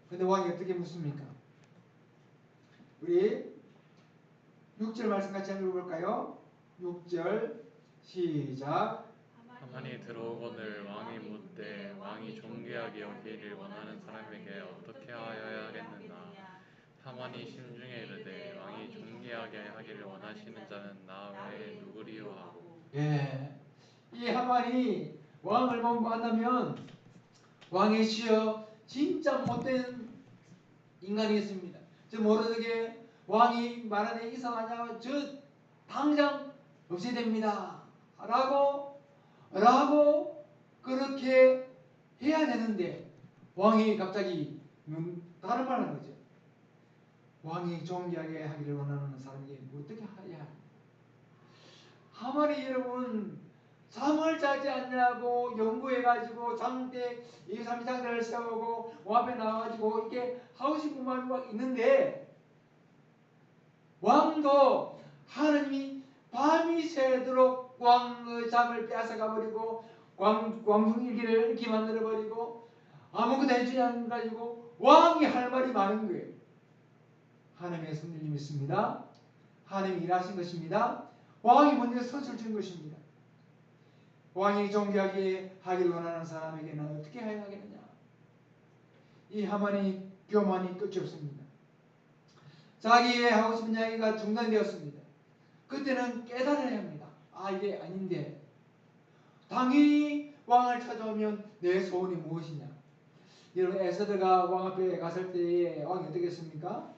그런데 왕이 어떻게 묻습니까? 우리 6절 말씀 같이 한번 읽어볼까요? 6절 시작.
하만이 들어오거늘 왕이 묻되 왕이 존귀하게 여기를 원하는 사람에게 어떻게 하여야 하겠느냐. 하만이 심중에 이르되 왕이 존귀하게 하기를 원하시는 자는 나 외에 누구리요 하고.
예, 이 하만이 왕을 만나면 왕의 시여 진짜 못된 인간이었습니다. 저 모르게 왕이 말하는 이상하냐 저 당장 없애야 됩니다 라고 그렇게 해야 되는데 왕이 갑자기 다른 말은 거죠. 왕이 존귀하게 하기를 원하는 사람이 어떻게 하야? 하만이 여러분 잠을 자지 않냐고 연구해가지고 잠때 2, 3장들을 세우고 앞에 나와가지고 이렇게 하고 싶은 마음이 막 있는데 왕도 하느님이 밤이 새도록 왕의 잠을 뺏어가버리고 광둥일기를 이렇게 만들어버리고 아무것도 해주지 않는 가지고 왕이 할 말이 많은 거예요. 하나님의 성령님이 있습니다. 하나님이 일하신 것입니다. 왕이 먼저 서술 준 것입니다. 왕이 존귀하게 하길 원하는 사람에게는 어떻게 해야 하겠느냐? 이 하만이 교만이 끝이 없습니다. 자기의 하고 싶은 이야기가 중단되었습니다. 그때는 깨달아야 합니다. 아, 이게 아닌데. 당연히 왕을 찾아오면 내 소원이 무엇이냐? 여러분, 에스더가 왕 앞에 갔을 때에 왕이 어떻게 했습니까?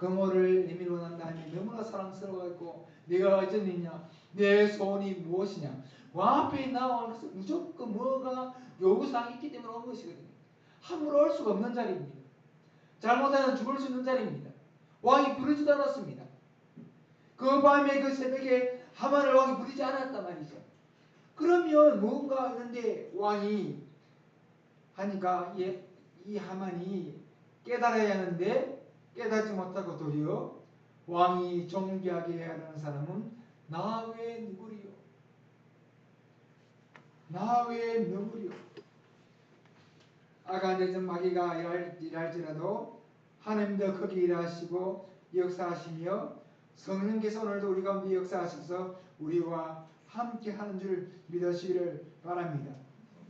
금오를 내밀어 난 다음에 너무나 사랑스러워했고 네가 어쩐 일이냐? 내 소원이 무엇이냐? 왕 앞에 나온 것은 무조건 뭐가 요구사항이 있기 때문에 온 것이거든요. 함부로 올 수가 없는 자리입니다. 잘못하면 죽을 수 있는 자리입니다. 왕이 부르지도 않았습니다. 그 밤에 그 새벽에 하만을 왕이 부르지 않았단 말이죠. 그러면 뭔가 있는데 왕이 하니까 이 하만이 깨달아야 하는데 깨닫지 못하고 도리어 왕이 존귀하게 해야 하는 사람은 나 외에 누구리요? 나 외에 누구리요? 아간대전 마귀가 일할지라도 하나님도 거기 일하시고 역사하시며 성령께서 오늘도 우리 가운데 역사하셔서 우리와 함께 하는 줄 믿으시기를 바랍니다.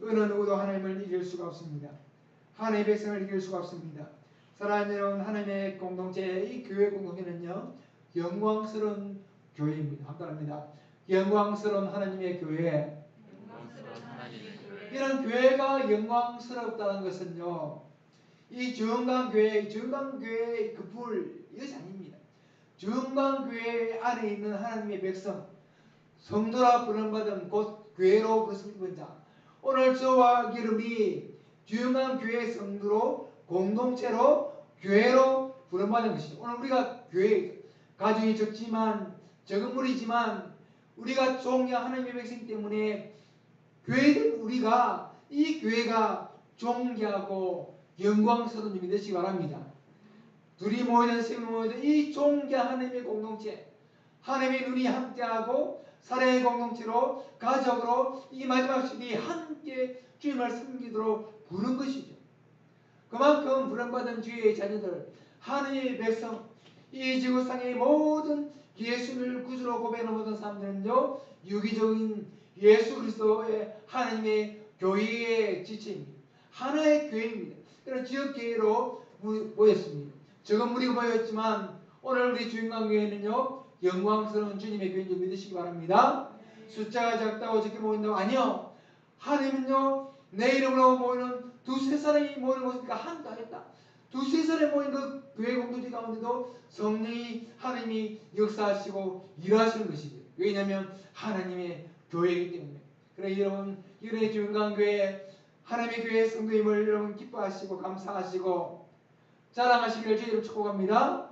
어느 누구도 하나님을 이길 수가 없습니다. 하나님의 백성을 이길 수가 없습니다. 사랑하는 여러분, 하나님의 공동체, 이 교회 공동체는요 영광스러운 교회입니다. 함께합니다. 영광스러운 하나님의 교회. 이런 교회가 영광스럽다는 것은요, 이 주흥강교회의 그 불, 이것이 아닙니다. 주흥강교회 안에 있는 하나님의 백성, 성도라 부름받은 곧 교회로 거듭난 자, 오늘 저와 여러분이 주흥강교회 성도로 공동체로 교회로 부름받은 것이죠. 오늘 우리가 교회, 가정이 적은 무리지만 우리가 존귀한 하나님의 백성 때문에 교회된 우리가 이 교회가 존귀하고 영광스러운 일이 되시기 바랍니다. 둘이 모이든 세 명이 모이든 이 존귀한 하나님의 공동체, 하나님의 눈이 함께하고 사랑의 공동체로 가족으로 이 마지막 시대에 함께 주님을 섬기도록 부른 것이죠. 그만큼 부름받은 주의 자녀들, 하나님의 백성, 이 지구상의 모든 예수를 구주로 고백하는 모든 사람들은요 유기적인 예수 그리스도의 하나님의 교회의 지체입니다. 하나의 교회입니다. 그런 지역교회로 모였습니다. 적은 무리가 모였지만 오늘 우리 주인강교회는요 영광스러운 주님의 교회인 줄 믿으시기 바랍니다. 숫자가 작다고 적게 모인다고 아니요. 하나님은요 내 이름으로 모이는 두세 사람이 모이는 것이니까 함께하겠다. 두세 사람이 모인 그 교회 공동체 가운데도 성령이 하나님이 역사하시고 일하시는 것이죠. 왜냐하면 하나님의 교회이기 때문에. 그래 여러분 이번에 주흥강교회 하나님의 교회 성도임을 여러분 기뻐하시고 감사하시고 자랑하시기를 주의로 축복합니다.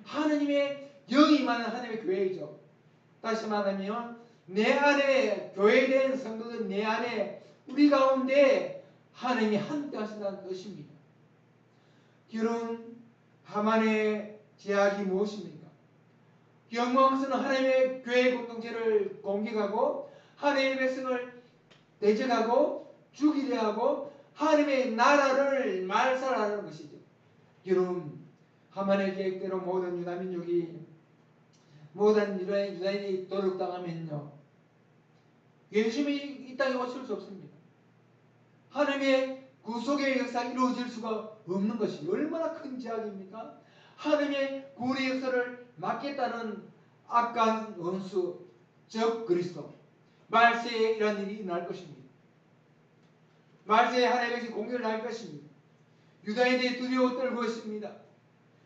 하나님의 영이 임하는 하나님의 교회이죠. 다시 말하면 내 안에 교회된 성도들 내 안에 우리 가운데 하나님이 함께 하신다는 뜻입니다. 여러분 하만의 제약이 무엇입니까? 영광스러운 하나님의 교회 공동체를 공격하고 하나님의 백성을 대적하고 죽이려 하고 하나님의 나라를 말살하는 것이죠. 여러분 하만의 계획대로 모든 유다민족이 모든 유다인이 도륙당하면요 예수님이 이 땅에 오실 수 없습니다. 하나님의 구속의 역사가 이루어질 수가 없는 것이 얼마나 큰 제약입니까? 하나님의 구원의 역사를 막겠다는 악한 원수 즉 그리스도 말세에 이런 일이 일어날 것입니다. 말세에 하나님의 백성이 공격을 할 것입니다. 유다인들이 두려워 떨고 있습니다.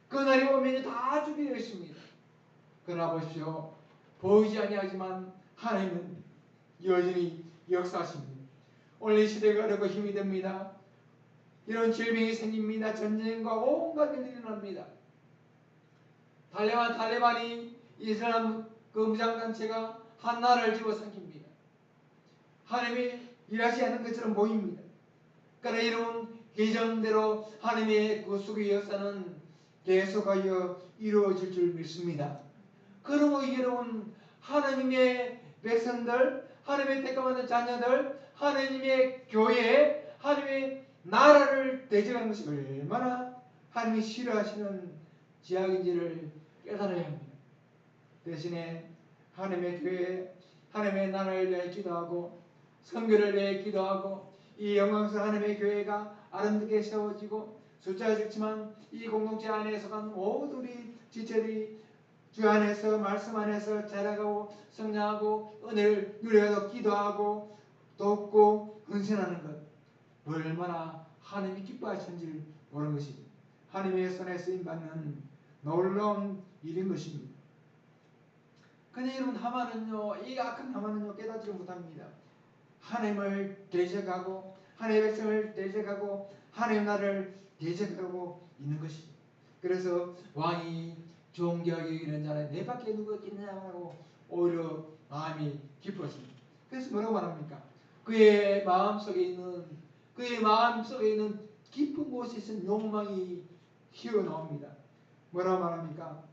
그날이 오면 다 죽이려 있습니다. 그러나 보십시오. 보이지 아니하지만 하나님은 여전히 역사하십니다. 오늘 이 시대가 어렵고 힘이 듭니다. 이런 질병이 생깁니다. 전쟁과 온갖 일이 일어납니다. 탈레반이 이슬람 그 무장단체가 한 나라를 집어삼킵니다. 하나님이 일하지 않는 것처럼 보입니다. 그러나 이런 계정대로 하나님의 구속의 역사는 계속하여 이루어질 줄 믿습니다. 그러므로 여러분, 하나님의 백성들, 하나님의 택함받은 자녀들, 하나님의 교회, 하나님의 나라를 대적하는 것이 얼마나 하나님이 싫어하시는 지약인지를 깨달아야 합니다. 대신에 하나님의 교회, 하나님의 나라를 위해 기도하고 선교를 위해 기도하고 이 영광스러운 하나님의 교회가 아름답게 세워지고 숫자가 적지만 이 공동체 안에 속한 모든 우리 지체들이 주 안에서 말씀 안에서 자라가고 성장하고 은혜를 누려서 기도하고 돕고 헌신하는 것 얼마나 하나님이 기뻐하시는지를 모르는 것입니다. 하나님의 손에 쓰임받는 놀라운 일인 것입니다. 근데 여러분, 하만은요, 이 악한 하만은요 깨닫지 못합니다. 하나님을 대적하고 하나님의 백성을 대적하고 하나님의 나라를 대적하고 있는 것입니다. 그래서 왕이 종교하게 여기는 자는 내 밖에 누가 있느냐고 오히려 마음이 기뻤습니다. 그래서 뭐라고 말합니까? 그의 마음속에 있는 깊은 곳에 있는 욕망이 튀어나옵니다. 뭐라고 말합니까?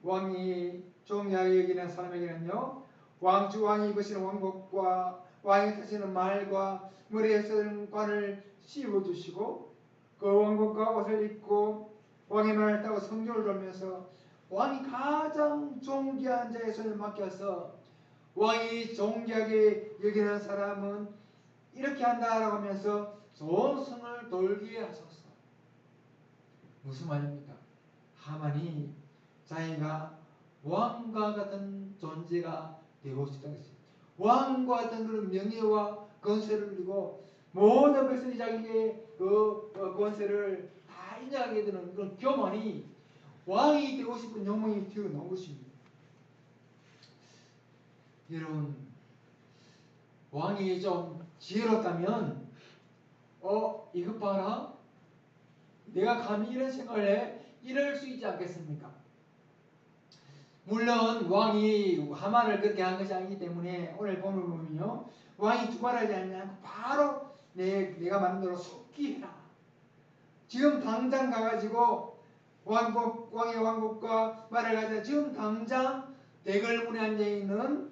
왕이 종교하게 여기는 사람에게는요, 왕이 입으시는 왕복과 왕이 타시는 말과 머리에 쓰는 관을 씌워주시고 그 왕복과 옷을 입고 왕의 말을 따고 성전을 돌면서 왕이 가장 존귀한 자의 손을 맡겨서 왕이 존귀하게 여기는 사람은 이렇게 한다라고 하면서 좋은 성을 돌게 하소서. 무슨 말입니까? 하만이 자기가 왕과 같은 존재가 되고 싶다는 것입니다. 왕과 같은 그런 명예와 권세를 누리고 모든 백성이 자기의 그 권세를 다 인정하게 되는 그런 교만이 왕이 되고 싶은 욕망이 튀어나온 것입니다. 여러분, 왕이 좀 지혜롭다면 이것 봐라, 내가 감히 이런 생각을 해 이럴 수 있지 않겠습니까? 물론 왕이 하만을 그렇게 한 것이 아니기 때문에 오늘 본문을 보면요, 왕이 두말하지 않냐 바로 내가 말한 대로 속기해라. 지금 당장 가가지고 왕의 왕복과 말을 가져 지금 당장 대궐문에 앉아있는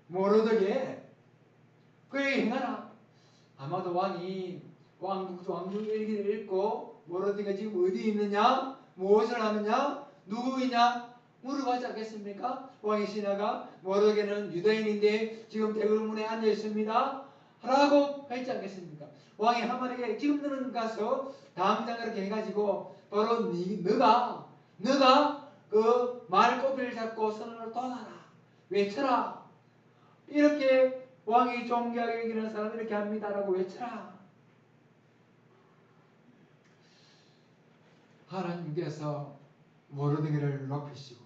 모로드게 그에게 행하라. 아마도 왕이 왕국 일기를 읽고 모로드가 지금 어디 있느냐, 무엇을 하느냐, 누구이냐 물어보지 않겠습니까? 왕의 신하가 모로드게는 유다인인데 지금 대궐문에 앉아 있습니다 라고 했지 않겠습니까? 왕이 하만에게 지금 너는 가서 당장 그렇게 해가지고 바로 너가 그 말꼬비를 잡고 선을 떠나라, 외쳐라. 이렇게 왕이 존귀하게 여기는 사람은 이렇게 합니다라고 외쳐라. 하나님께서 모르드게를 높이시고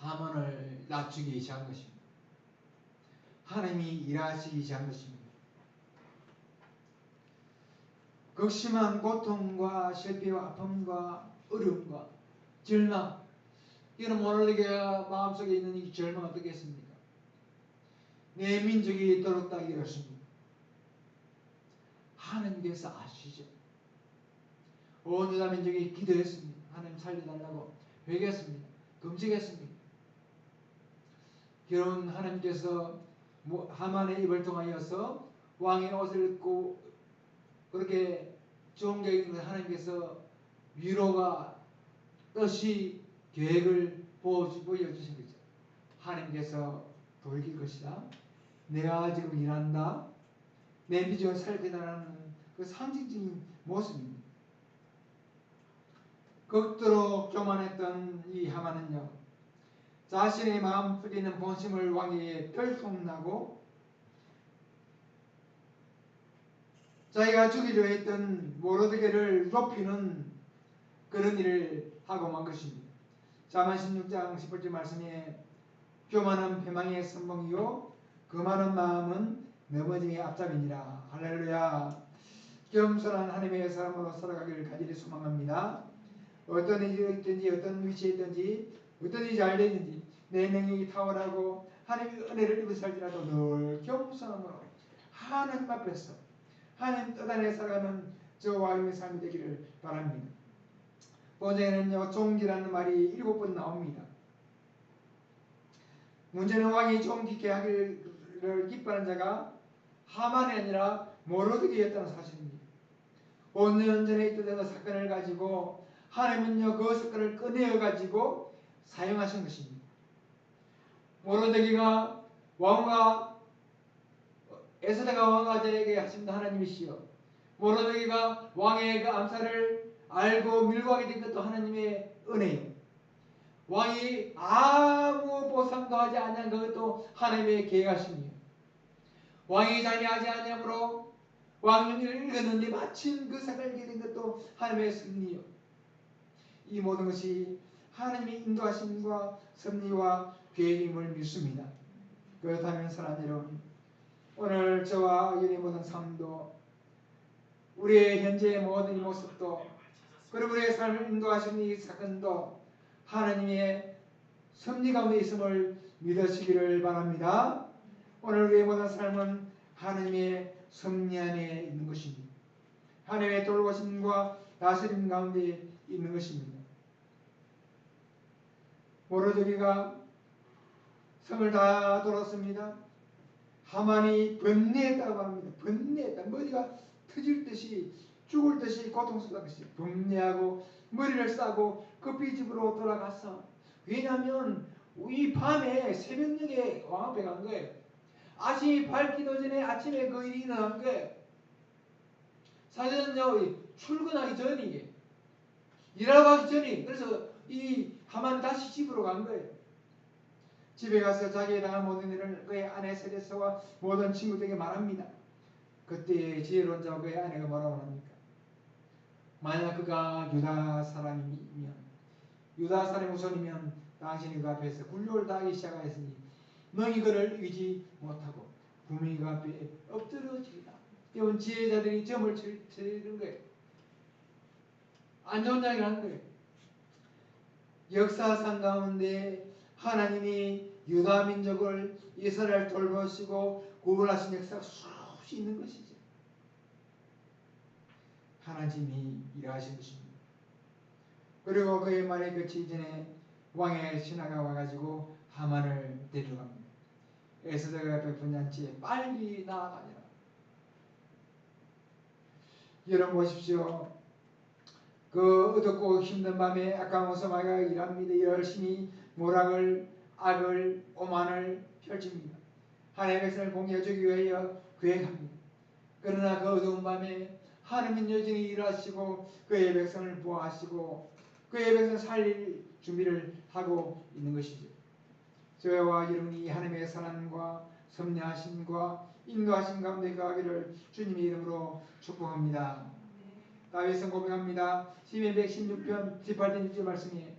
하만을 낮추기 시작한 것입니다. 하나님이 일하시기 시작한 것입니다. 극심한 고통과 실패와 아픔과 어려움과 절망, 이런 모르드게가 마음속에 있는 이 절망 어떻겠습니까? 내 민족이 도록 다 이렇습니다. 하나님께서 아시죠? 온 유다 민족이 기도했습니다. 하나님 살려달라고 회개했습니다. 금식했습니다. 결혼 하나님께서 하만의 입을 통하여서 왕의 옷을 입고 그렇게 존경해 있는 하나님께서 위로가 뜻이 계획을 보여주신 거죠. 하나님께서 돌릴 것이다. 내가 지금 일한다. 내 민족을 살리겠다는 그 상징적인 모습입니다. 극도로 교만했던 이 하만은요, 자신의 마음속에 있는 본심을 왕에게 들통나고 자기가 죽이려 했던 모르드게를 높이는 그런 일을 하고 만 것입니다. 자만 16장 18절 말씀에 교만은 패망의 선봉이요 그 많은 마음은 넘어짐의 앞잡이니라. 할렐루야. 겸손한 하나님의 사람으로 살아가기를 간절히 소망합니다. 어떤 일이 있든지 어떤 위치에 있든지 어떤 일이 잘 되든지 내 능력이 탁월하고 하나님의 은혜를 입어 살지라도 늘 겸손함으로 하나님 앞에서 하나님 뜻 안에 살아가는 저와 여러분의 삶이 되기를 바랍니다. 본문에는요 종기라는 말이 7번 나옵니다. 문제는 왕이 종 깊게 하기를 기뻐하는 자가 하만이 아니라 모르드게였다는 사실입니다. 5년 전에 있던 사건을 가지고 하나님은요 그 사건을 꺼내어 가지고 사용하신 것입니다. 모르드게가 왕과 에스더가 왕아들에게 하신 하나님이시여, 모르드게가 왕의 그 암살을 알고 밀고하게 된 것도 하나님의 은혜요, 왕이 아무 보상도 하지 아니한 그것도 하나님의 계획하심이요, 왕이 자녀하지 아니하므로 왕년을 읽었는데 마침 그 사건을 읽게 된 것도 하나님의 섭리요, 이 모든 것이 하나님의 인도하심과 섭리와 계획임을 믿습니다. 그렇다면 사랑하는 여러분, 오늘 저와 여러분의 모든 삶도, 우리의 현재의 모든 모습도, 그리고 우리의 삶을 인도하시는 이 사건도 하나님의 섭리 가운데 있음을 믿으시기를 바랍니다. 오늘 우리의 모든 삶은 하나님의 섭리 안에 있는 것입니다. 하나님의 돌보심과 다스림 가운데 있는 것입니다. 모르드게가 성을 다 돌았습니다. 하만이 번뇌했다고 합니다. 번뇌했다. 머리가 터질 듯이 죽을 듯이 고통스럽듯이 번뇌하고 머리를 싸고 급히 집으로 돌아갔어. 왜냐하면 이 밤에 새벽녘에 왕 앞에 간 거예요. 아침이 밝기도 전에 아침에 그 일이 일어난 거예요. 사실은요 출근하기 전이에요. 일하러 가기 전이. 그래서 이 하만이 다시 집으로 간 거예요. 집에 가서 자기에 당한 모든 일을 그의 아내 세데스와 모든 친구들에게 말합니다. 그때 지혜로운 자와 그의 아내가 뭐라고 합니까? 만약 그가 유다 사람이면, 유다 사람의 후손이면 당신이 그 앞에서 굴욕을 당하기 시작하였으니 너희 그를 이기지 못하고 분명히 그 앞에 엎드려지리라. 이건 지혜자들이 점을 치는 거예요. 안 좋은 이야기를 하는 거예요. 역사상 가운데 하나님이 유다 민족을 이스라엘 돌보시고 구원하신 역사가 수없이 있는 것이죠. 하나님이 일하신 것입니다. 그리고 그의 말에 그치기 전에 왕의 신하가 와가지고 하만을 데려갑니다. 에스더가 베푼 잔치에 빨리 나아가니라. 여러분 보십시오. 그 어둡고 힘든 밤에 아까운 소마가 일합니다. 열심히 모락을, 악을, 오만을 펼칩니다. 하나님의 백성을 공개해주기 위하여 계획합니다. 그러나 그 어두운 밤에 하나님은 여전히 일하시고 그의 백성을 보호하시고 그의 백성을 살릴 준비를 하고 있는 것이죠. 저와 여러분이 하나님의 사랑과 섭리하심과 인도하심 가운데 거하기를 주님의 이름으로 축복합니다. 다윗은 고백합니다. 시편 116편 18절 6절 말씀에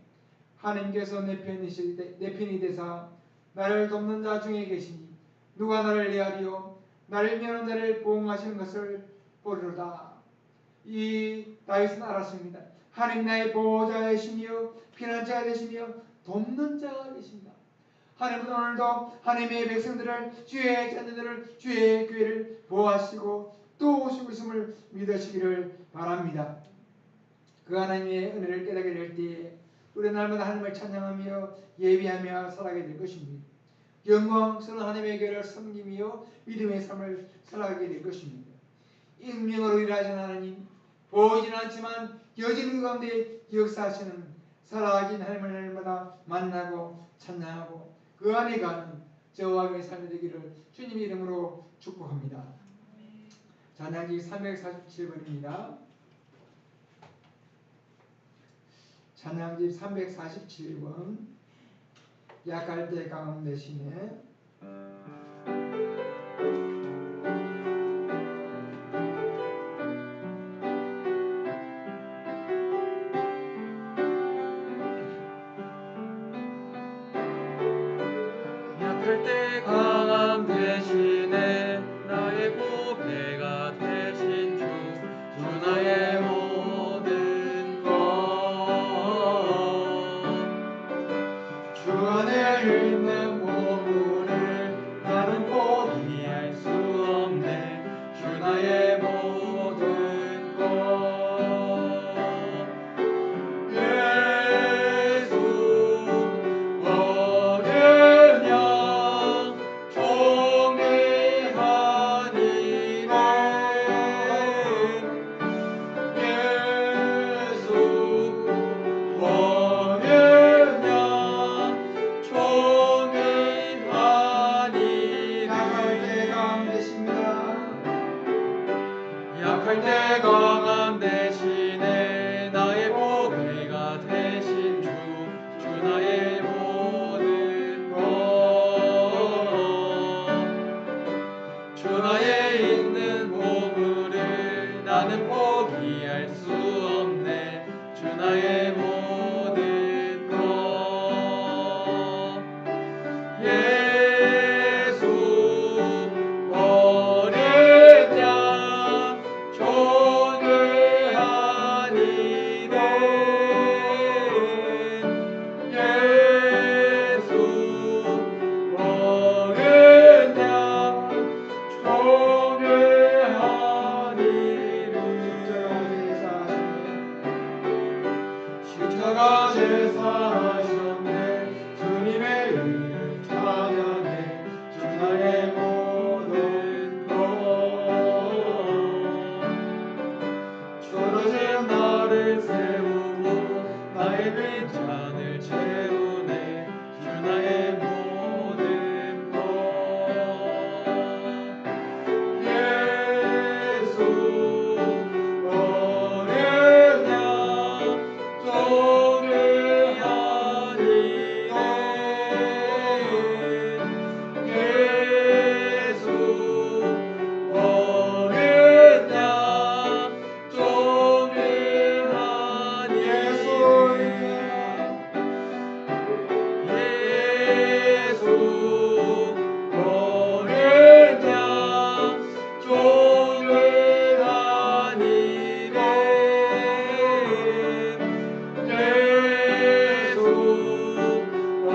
하나님께서 내 편이 되사 나를 돕는 자 중에 계시니 누가 나를 예하리요? 나를 미워하는 자를 보응하시는 것을 보리로다. 이 다윗은 알았습니다. 하나님 나의 보호자이시며 피난자가 되시며 돕는 자가 되십니다. 하나님은 오늘도 하나님의 백성들을, 주의 자녀들을, 주의 교회를 보호하시고 도우시고 있음을 믿으시기를 바랍니다. 그 하나님의 은혜를 깨닫게 될 때에 우리 날마다 하나님을 찬양하며 예비하며 살아가게 될 것입니다. 영광스러운 하나님의 교회를 섬기며 믿음의 삶을 살아가게 될 것입니다. 익명으로 일하시는 하나님, 보이지는 않지만 여전히 그 가운데 역사하시는 살아가신 하나님을 날마다 만나고 찬양하고 그 안에 가는 저와 여러분의 삶이 되기를 주님의 이름으로 축복합니다. 찬양기 347번입니다. 찬양기 347번 약할 때 강함 대신에
약할 때 강함 대신에 나의 보배가 되신 주 갈대 강함 대신에 나의 보배가 되신 주 나의 모든 것 주 나의 있는 보물을 나는 포기할 수 없네 주 나의 모든 것 예수 어린 양 존귀한 이름 예수 어린 양 존귀한 이름 십자가 제사하셨네 주님의 의를 찬양해 주 나의 모든 것 떨어진 나를 세우고 나의 빈잔을 채우네 주 나의 모든 것 예수 어린 양 존귀한 이름 예수 어린 양 존귀한 예수 예수 어린 양 존귀한 이름 예수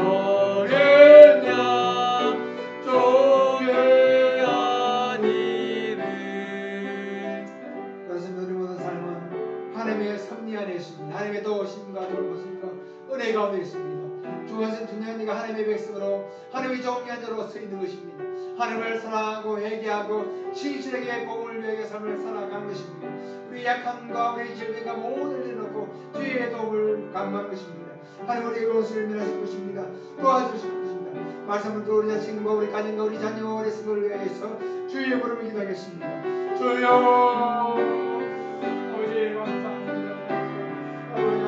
어린 양 존귀한 이름
그렇습니다. 우리 모든 삶은 하나님의 섭리 안에 있습니다. 하나님의 도우심과 돌보심과 은혜 가운데 있습니다. 주것은 두냐니가 하나님의 백성으로 하나님의 정리한 자로 서 있는 것입니다. 하나님을 사랑하고 회개하고 신실하게 복음을 위하여 삶을 살아가는 것입니다. 우리 약함과 우리 질병과 모든 일을 놓고 주의 도움을 간구하는 것입니다. 하나님 우리의 것을 면하실 것입니다. 도와주실 것입니다. 말씀을 또 우리 자신과 우리 가정과 우리 자녀와 우리 생을 위하여서 주의 부름을 기도하겠습니다. 주여 아버지 감사합니다. 아버지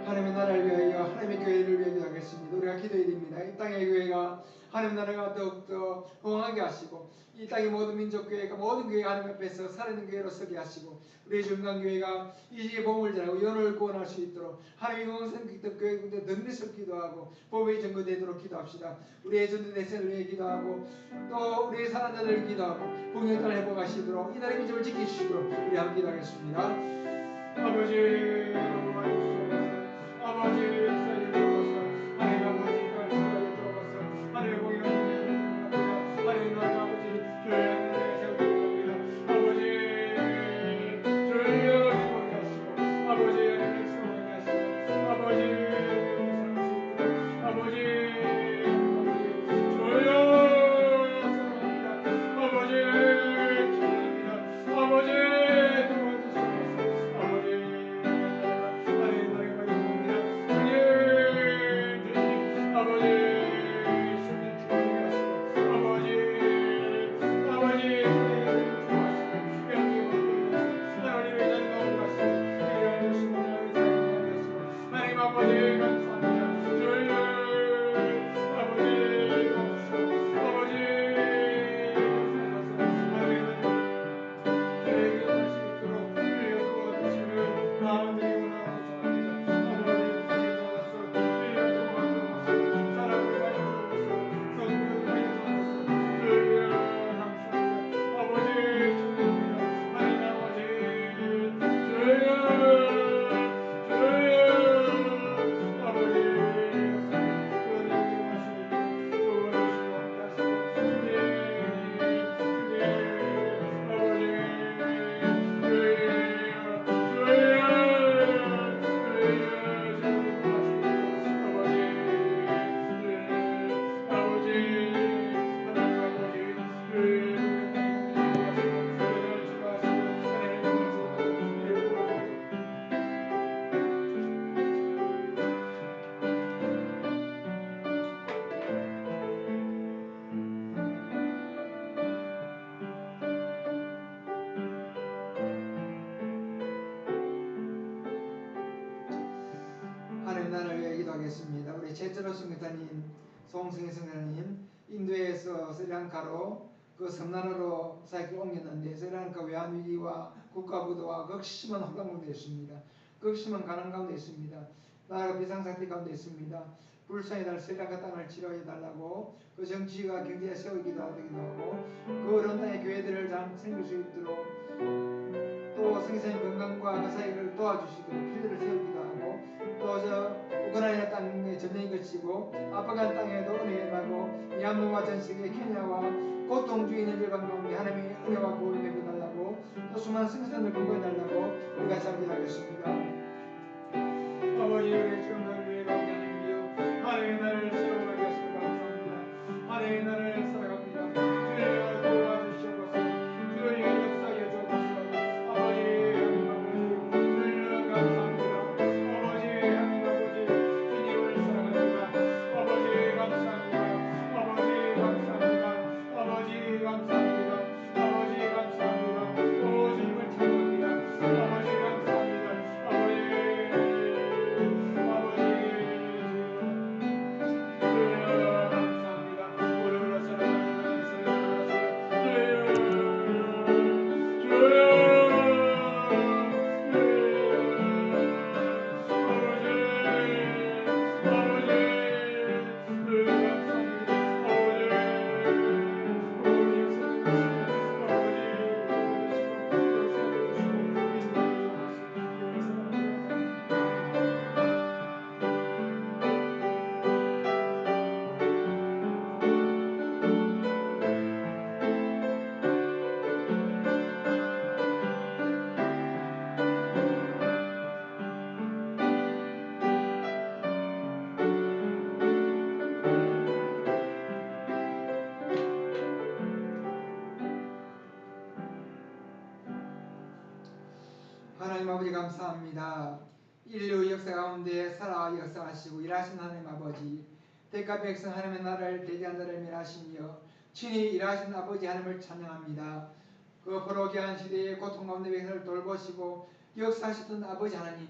하나님 하나님의 나라를 위하여 하나님의 교회를 위하여 기도하겠습니다. 우리가 기도해야 됩니다. 이 땅의 교회가 하나님 나라가 더욱더 흥하게 하시고 이 땅의 모든 민족 교회가 모든 교회가 하나님 앞에서 살아있는 교회로 서게 하시고 우리 중간 교회가 이 시기에 복음을 전하고 영혼을 구원할 수 있도록 하나님의 영성 교회 군대 든든히 기도하고 복음이 전거되도록 기도합시다. 우리의 전도 대세를 위해 기도하고 또 우리의 사는 자들을 기도하고 복역을 회복하시도록 이 나라의 민족을 지키시도록 우리 함께 기도하겠습니다. 아버지 너무 많이 주옵소서. 아버지 역사에 주옵소서. 하나님 아버지 말씀에 주옵소서. 하나님 공의가 되옵소서. 하나님 나라의 아버지 교회 하나님의 세우옵니다. 아버지 주여 기도하게 하시고 아버지 하나님의 수고하게 하시고 아버지 사랑하시고 아버지 주여 사랑합니다. 아버지 축원합니다. 아버지 도와주시옵소서. 아버지 하나님 나라가 많이 옵니다. 주님 기도하겠습니다. 우리 최철호 선교사님, 송승희 선교사님 인도에서 스리랑카로 그 섬나라로 사역을 옮겼는데 스리랑카 외환 위기와 국가 부도와 극심한 혼란 가운데 있습니다. 극심한 가난 가운데 있습니다. 나라가 비상상태 가운데 있습니다. 불쌍히 달 스리랑카 땅을 치료해 달라고 그 정치가 경제에 세우기도 하고 그 어려운 땅의 교회들을 잘 생길 수 있도록 또 성교사님 건강과 그 사역을 도와주시도록 필요를 세우기도 하고 또 저 우크라이나 땅에 전쟁이 그치고 아프간 땅에도 은혜가 임하고 미얀마와 전 세계 케냐와 고통 중에 있는 열방 가운데 하나님의 은혜와 구원을 베풀어달라고 또 수많은 성교사님을 공부해달라고 우리가 잘 기도하겠습니다. 아버지 우리 주님을 위해 가운데 하나님이여 하나님의 나라를 세워가게 하시고 감사합니다. 하나님의 나라를 살아갑니다. 주여 도와주시옵소서. 주여 역사하여 주옵소서. 아버지 하나님 아버지 주여 감사합니다. 아버지 하나님 아버지 주님을 사랑합니다. 아버지 감사합니다. 아버지 감사합니다. 아버지 감사합니다. 아버지 감사합니다. 오 주님을 찬양합니다. 아버지 감사합니다. 하나님 아버지 감사합니다. 인류 역사 가운데 살아 역사하시고 일하신 하나님 아버지 대가 백성 하나님의 나라를 대대한 나라를 멸하시며 친히 일하신 아버지 하나님을 찬양합니다. 그 포로기한 시대의 고통 가운데 백성을 돌보시고 역사하셨던 아버지 하나님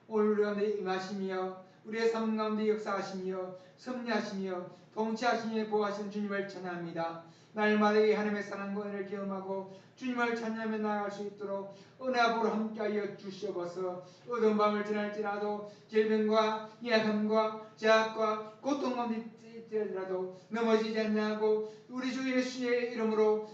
오늘 우리 가운데 임하시며 우리의 삶 가운데 역사하시며 섭리하시며 통치하시며 보호하시는 주님을 찬양합니다. 날마다 하나님의 사랑과 은혜를 경험하고 주님을 찬양하며 나아갈 수 있도록 은혜와 복으로 함께하여 주시옵소서. 어두운 밤을 지날지라도 질병과 약함과 제약과 고통 가운데 있을지라도 넘어지지 않냐고 우리 주 예수의 이름으로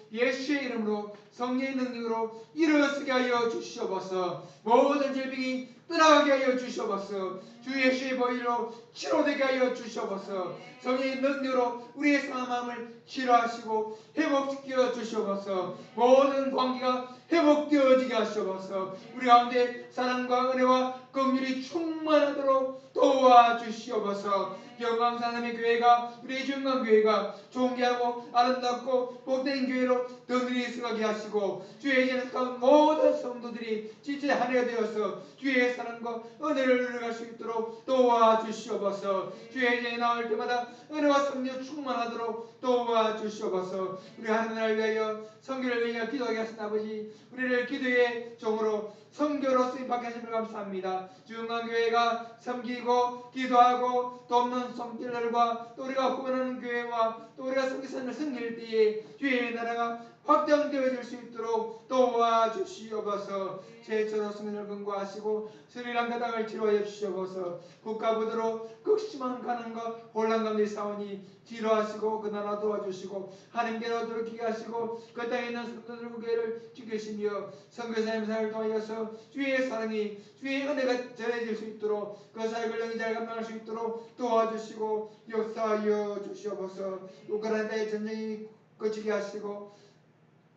성령의 능력으로 일어서게 하여 주시옵소서. 모든 질병이 떠나가게 하여 주시옵소서. 주 예수의 보혈로 치료되게 하여 주시옵소서. 성령의 능력으로 우리의 마음을 치료하시고 회복시켜 주시옵소서. 모든 관계가 회복되어지게 하시옵소서. 우리 가운데 사랑과 은혜와 긍휼이 충만하도록 도와주시옵소서. 영광 하나님의 교회가 우리의 중간교회가 존귀하고 아름답고 복된 교회로 덩그리 서가게 하시고 주의 이제는 모든 성도들이 지체 하나가 되어서 주의 사랑과 은혜를 누려갈 수 있도록 도와주시옵소서. 주의 이제 나올 때마다 은혜와 성령 충만하도록 도와주시옵소서. 우리 하나님 나라를 위하여 선교를 위하여 기도하게 하신 아버지 우리를 기도의 종으로 선교로 쓰임받게 하심을 감사합니다. 중간교회가 섬기고 기도하고 돕는 손길들과 또 우리가 후원하는 교회와 또 우리가 선교사님을 섬길 때에 주의 나라가 확장되어질 수 있도록 도와주시옵소서. 최초로 승리를 근거하시고 스리랑카 땅을 치료하여 주시옵소서. 국가부도로 극심한 가난과 혼란 가운데 싸우니 치료하시고 그 나라 도와주시고 하나님께로 돌이키게 하시고 그 땅에 있는 성도들 교회를 지키시며 선교사님 사역을 통하여서 주의 사랑이 주의 은혜가 전해질 수 있도록 그 사역을 능히 잘 감당할 수 있도록 도와주시고 역사하여 주시옵소서. 우크라이나 땅의 전쟁이 그치게 하시고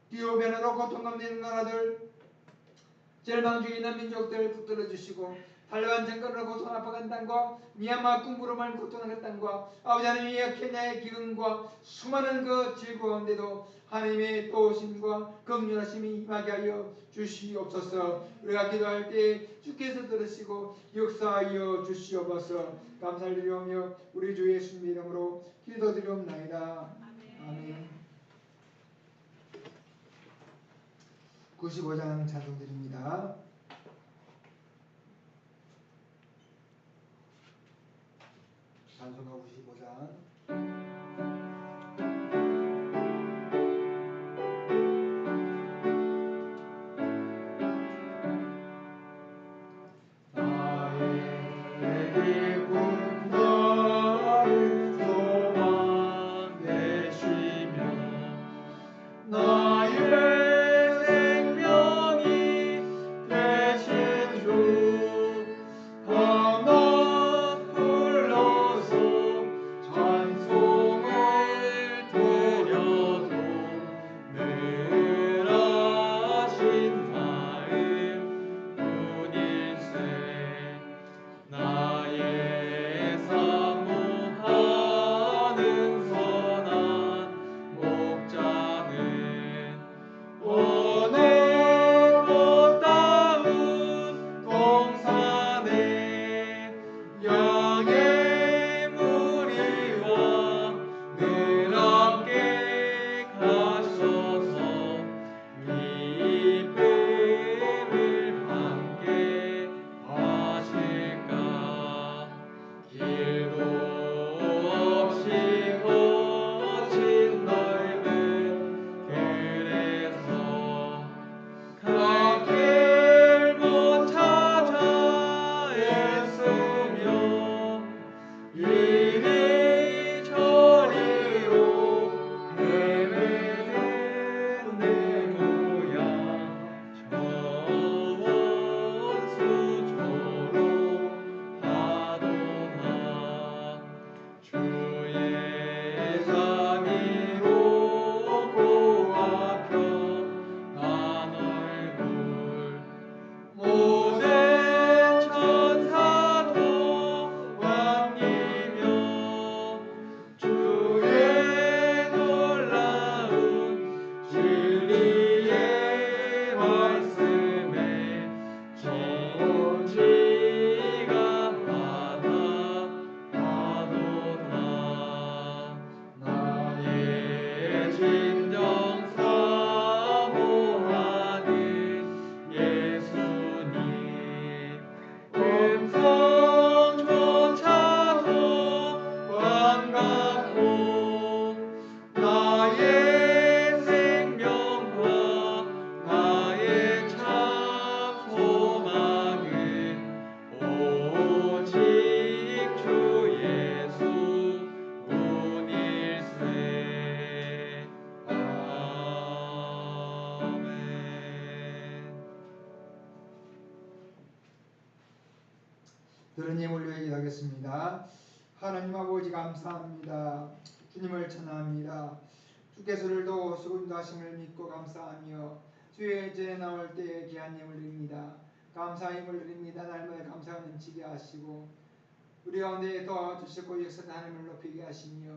기후 변화로 고통 가운데 있는 나라들 절망 중에 있는 민족들을 붙들어 주시고 탈레반 정권으로 고통 아파간 땅과 미얀마 꿈꾸로만 고통하는 땅과 아버지 하나님의 케냐의 기근과 수많은 그 질고 가운데도 하나님의 도우심과 긍휼하심이 임하게 하여 주시옵소서. 우리가 기도할 때 주께서 들으시고 역사하여 주시옵소서. 감사를 드리오며 우리 주 예수님 이름으로 기도드리옵나이다. 아멘. 95장 찬송드립니다. 。 찬송가 55장. 들은 예물 위에 기도하겠습니다. 하나님 아버지 감사합니다. 주님을 찬양합니다. 주께서를 도우시고 인도하심을 믿고 감사하며 주의 제에 나올 때에 귀한 예물 드립니다. 감사의 예물 드립니다. 날마다 감사가 넘치게 하시고 우리 가운데 도와주시고 역사의 하나님을 높이게 하시며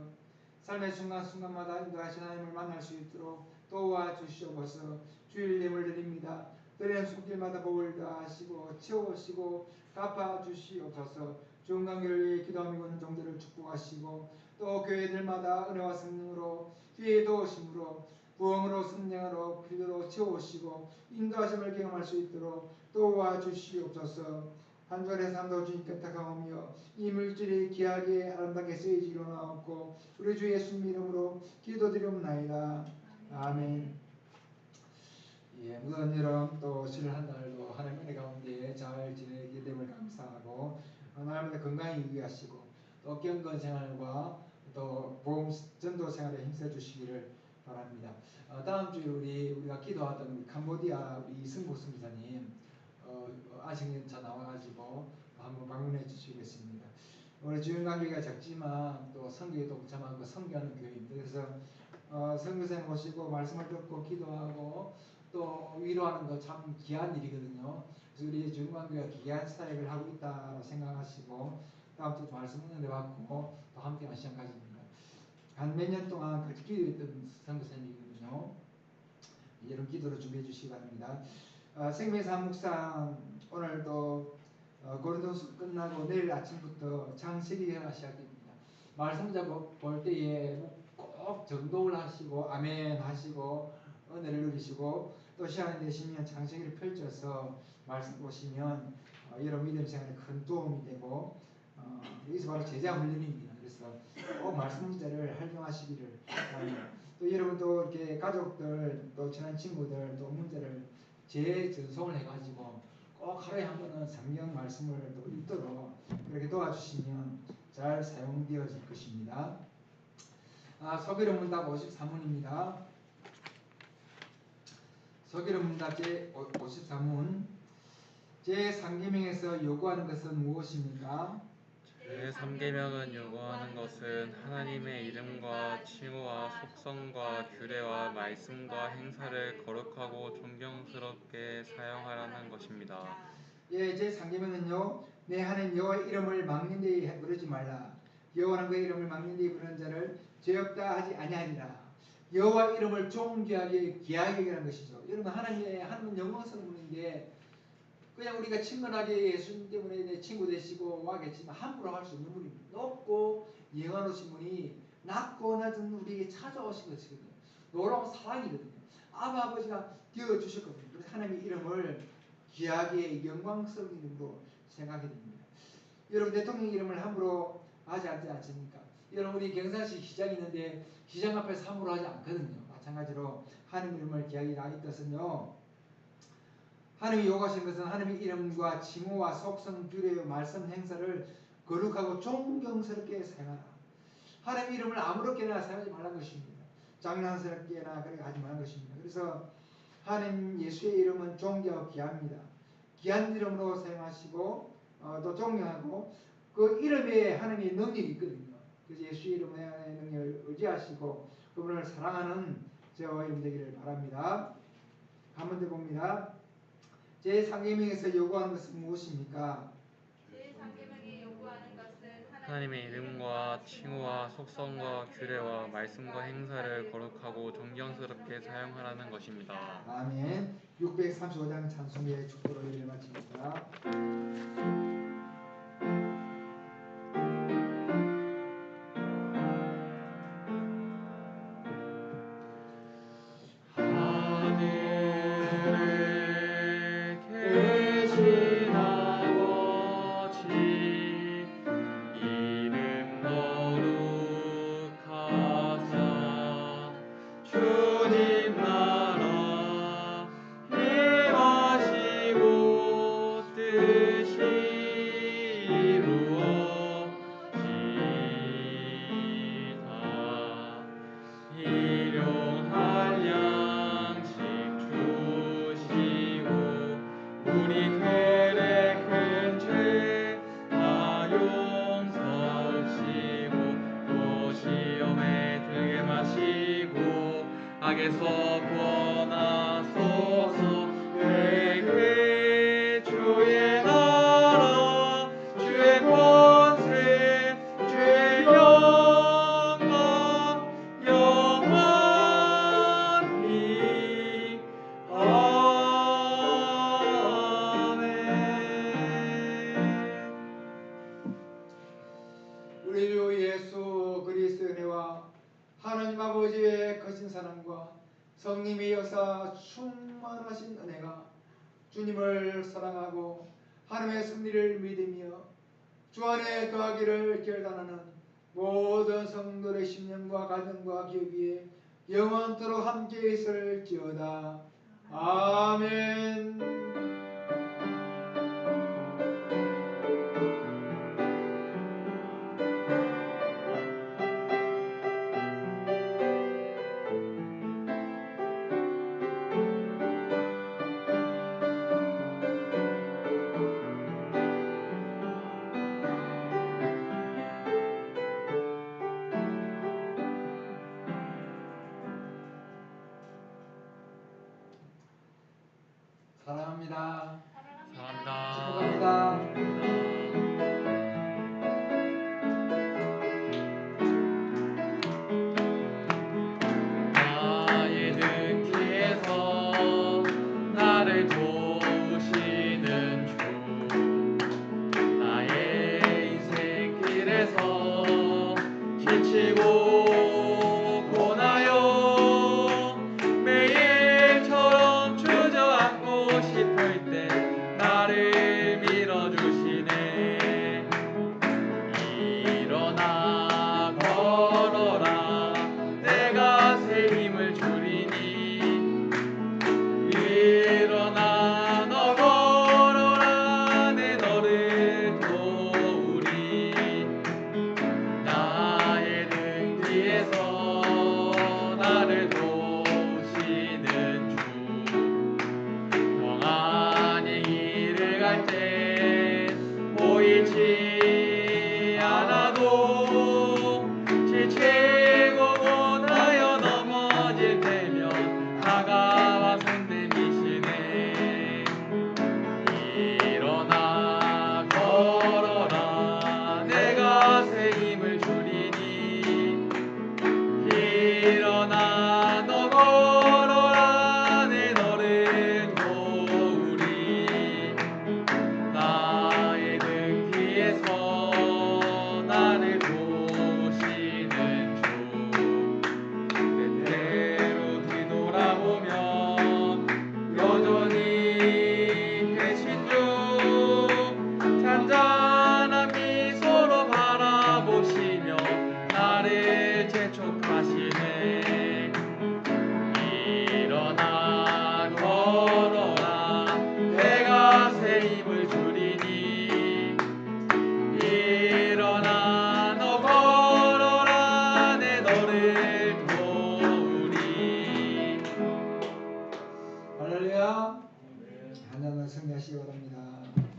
삶의 순간순간마다 인도하신 하나님을 만날 수 있도록 도와주시옵소서. 주일 예물 드립니다. 드리는 손길마다 복을 더하시고 채우시고 갚아주시옵소서. 좋은 관계를 위해 기도하며 있는 종들을 축복하시고 또 교회들마다 은혜와 성령으로 주의 도우심으로 부흥으로 성령으로 필요로 채우시고 인도하심을 경험할 수 있도록 도와주시옵소서. 한 주간의 삶도 주님께 택하오며 이 물질이 귀하게 아름답게 쓰여지기로 나옵고 우리 주 예수님 이름으로 기도드리옵나이다. 아멘. 예, 무더운 여름 또 실 한 달도 하나님 은혜 가운데 잘 지내게 됨을 감사하고 날마다 건강히 유의하시고 또 경건 생활과 또 보험 전도 생활에 힘써 주시기를 바랍니다. 다음 주에 우리가 기도하던 우리 캄보디아 우리 이승국 선교사님 아시겠죠? 나와가지고 한번 방문해 주시겠습니다. 우리 주인 관계가 작지만 또 선교에 동참하고 선교하는 교회입니다. 그래서 선교사님 오시고 말씀을 듣고 기도하고 또 위로하는 거 참 귀한 일이거든요. 그래서 우리 주인관계가 귀한 사역을 하고 있다고 생각하시고 다음 주 말씀 은혜 받고 또 함께하는 시간 가집니다. 한 몇 년 동안 같이 기도했던 선교사님이거든요. 여러분 기도로 준비해 주시기 바랍니다. 생명사 묵상 오늘도 고린도서 끝나고 내일 아침부터 장세기가 시작됩니다. 말씀자 볼 때에 꼭 정독을 하시고 아멘 하시고 은혜를 누리시고 또 시간이 되시면 장세기를 펼쳐서 말씀 보시면 여러분 믿음 생활에 큰 도움이 되고 여기서 바로 제자 훈련입니다. 그래서 꼭 말씀 문제를 활용하시기를 바랍니다. 또 여러분도 이렇게 가족들 또 친한 친구들 또 문제를 재전송을 해가지고 꼭 하루에 한 번은 성경 말씀을 또 읽도록 그렇게 도와주시면 잘 사용되어질 것입니다. 서기로 문답 53문입니다. 서기로 문답 제53문 제3계명에서 요구하는 것은 무엇입니까?
제3계명은 요구하는 것은 하나님의 이름과 칭호와 속성과 규례와 말씀과 행사를 거룩하고 존경스럽게 사용하라는 것입니다.
예, 제3계명은요. 내 하나님 여호와의 이름을 막는 데에 부르지 말라. 여호와는 그의 이름을 막는 데에 부르는 자를 죄 없다 하지 아니하리라. 여호와 이름을 존귀하게 귀하게 여기라는 것이죠. 여러분 하나님은 영광스러운 분인데 그냥 우리가 친근하게 예수님 때문에 내 친구 되시고 와겠지만 함부로 할 수 없는 분입니다. 높고 영원하신 분이 낮고 낮은 우리에게 찾아오신 것이거든요. 놀라운 사랑이거든요. 아버지가 되어주실 겁니다. 그래서 하나님의 이름을 귀하게 영광스러운 이름으로 생각하게 됩니다. 여러분 대통령 이름을 함부로 하지 않습니까? 여러분 우리 경산시 시장이 있는데 시장 앞에서 함부로 하지 않거든요. 마찬가지로 하나님 이름을 귀하게 하기 뜻은요. 하나님이 요구하신 것은 하나님의 이름과 칭호와 속성, 규례, 말씀, 행사를 거룩하고 존경스럽게 사용하라. 하나님의 이름을 아무렇게나 사용하지 말라는 것입니다. 장난스럽게나 그렇게 하지 말라는 것입니다. 그래서 하나님 예수의 이름은 존귀하고 귀합니다. 귀한 이름으로 사용하시고 또 존경하고 그 이름에 하나님의 능력이 있거든요. 그래서 예수의 이름의 능력을 의지하시고 그분을 사랑하는 저와 여러분 되기를 바랍니다. 한 번 더 봅니다. 제3계명에서 요구하는 것은 무엇입니까?
제3계명이 요구하는 것은
하나님의 이름과 칭호와 속성과 규례와 말씀과 행사를 거룩하고 존경스럽게 사용하라는 것입니다.
아멘. 635장 찬송의 축도로 예배 마칩니다.
악에서 구원하소서. 내게 주의 나라 주의 권세 주의 영광 영원히 아멘.
우리 주 예수 그리스도의 은혜와 하나님 아버지의 거친 사랑과 성령의 역사 충만하신 은혜가 주님을 사랑하고 하나님의 승리를 믿으며 주 안에 거하기를 결단하는 모든 성도의 심령과 가정과 기업 위에 영원토록 함께 있을지어다. 아멘. 사랑합니다.
사랑합니다.
축복합니다.
나의 득에서 나를 도우시는 주, 나의 인생 길에서 지치고 고나요 매일처럼 주저앉고 싶을 때 나를 밀어주시네.
힘을 주리니 일어나 너 걸어라 내 너를 도우리.
할렐루야. 하나님을 승리하시기 바랍니다.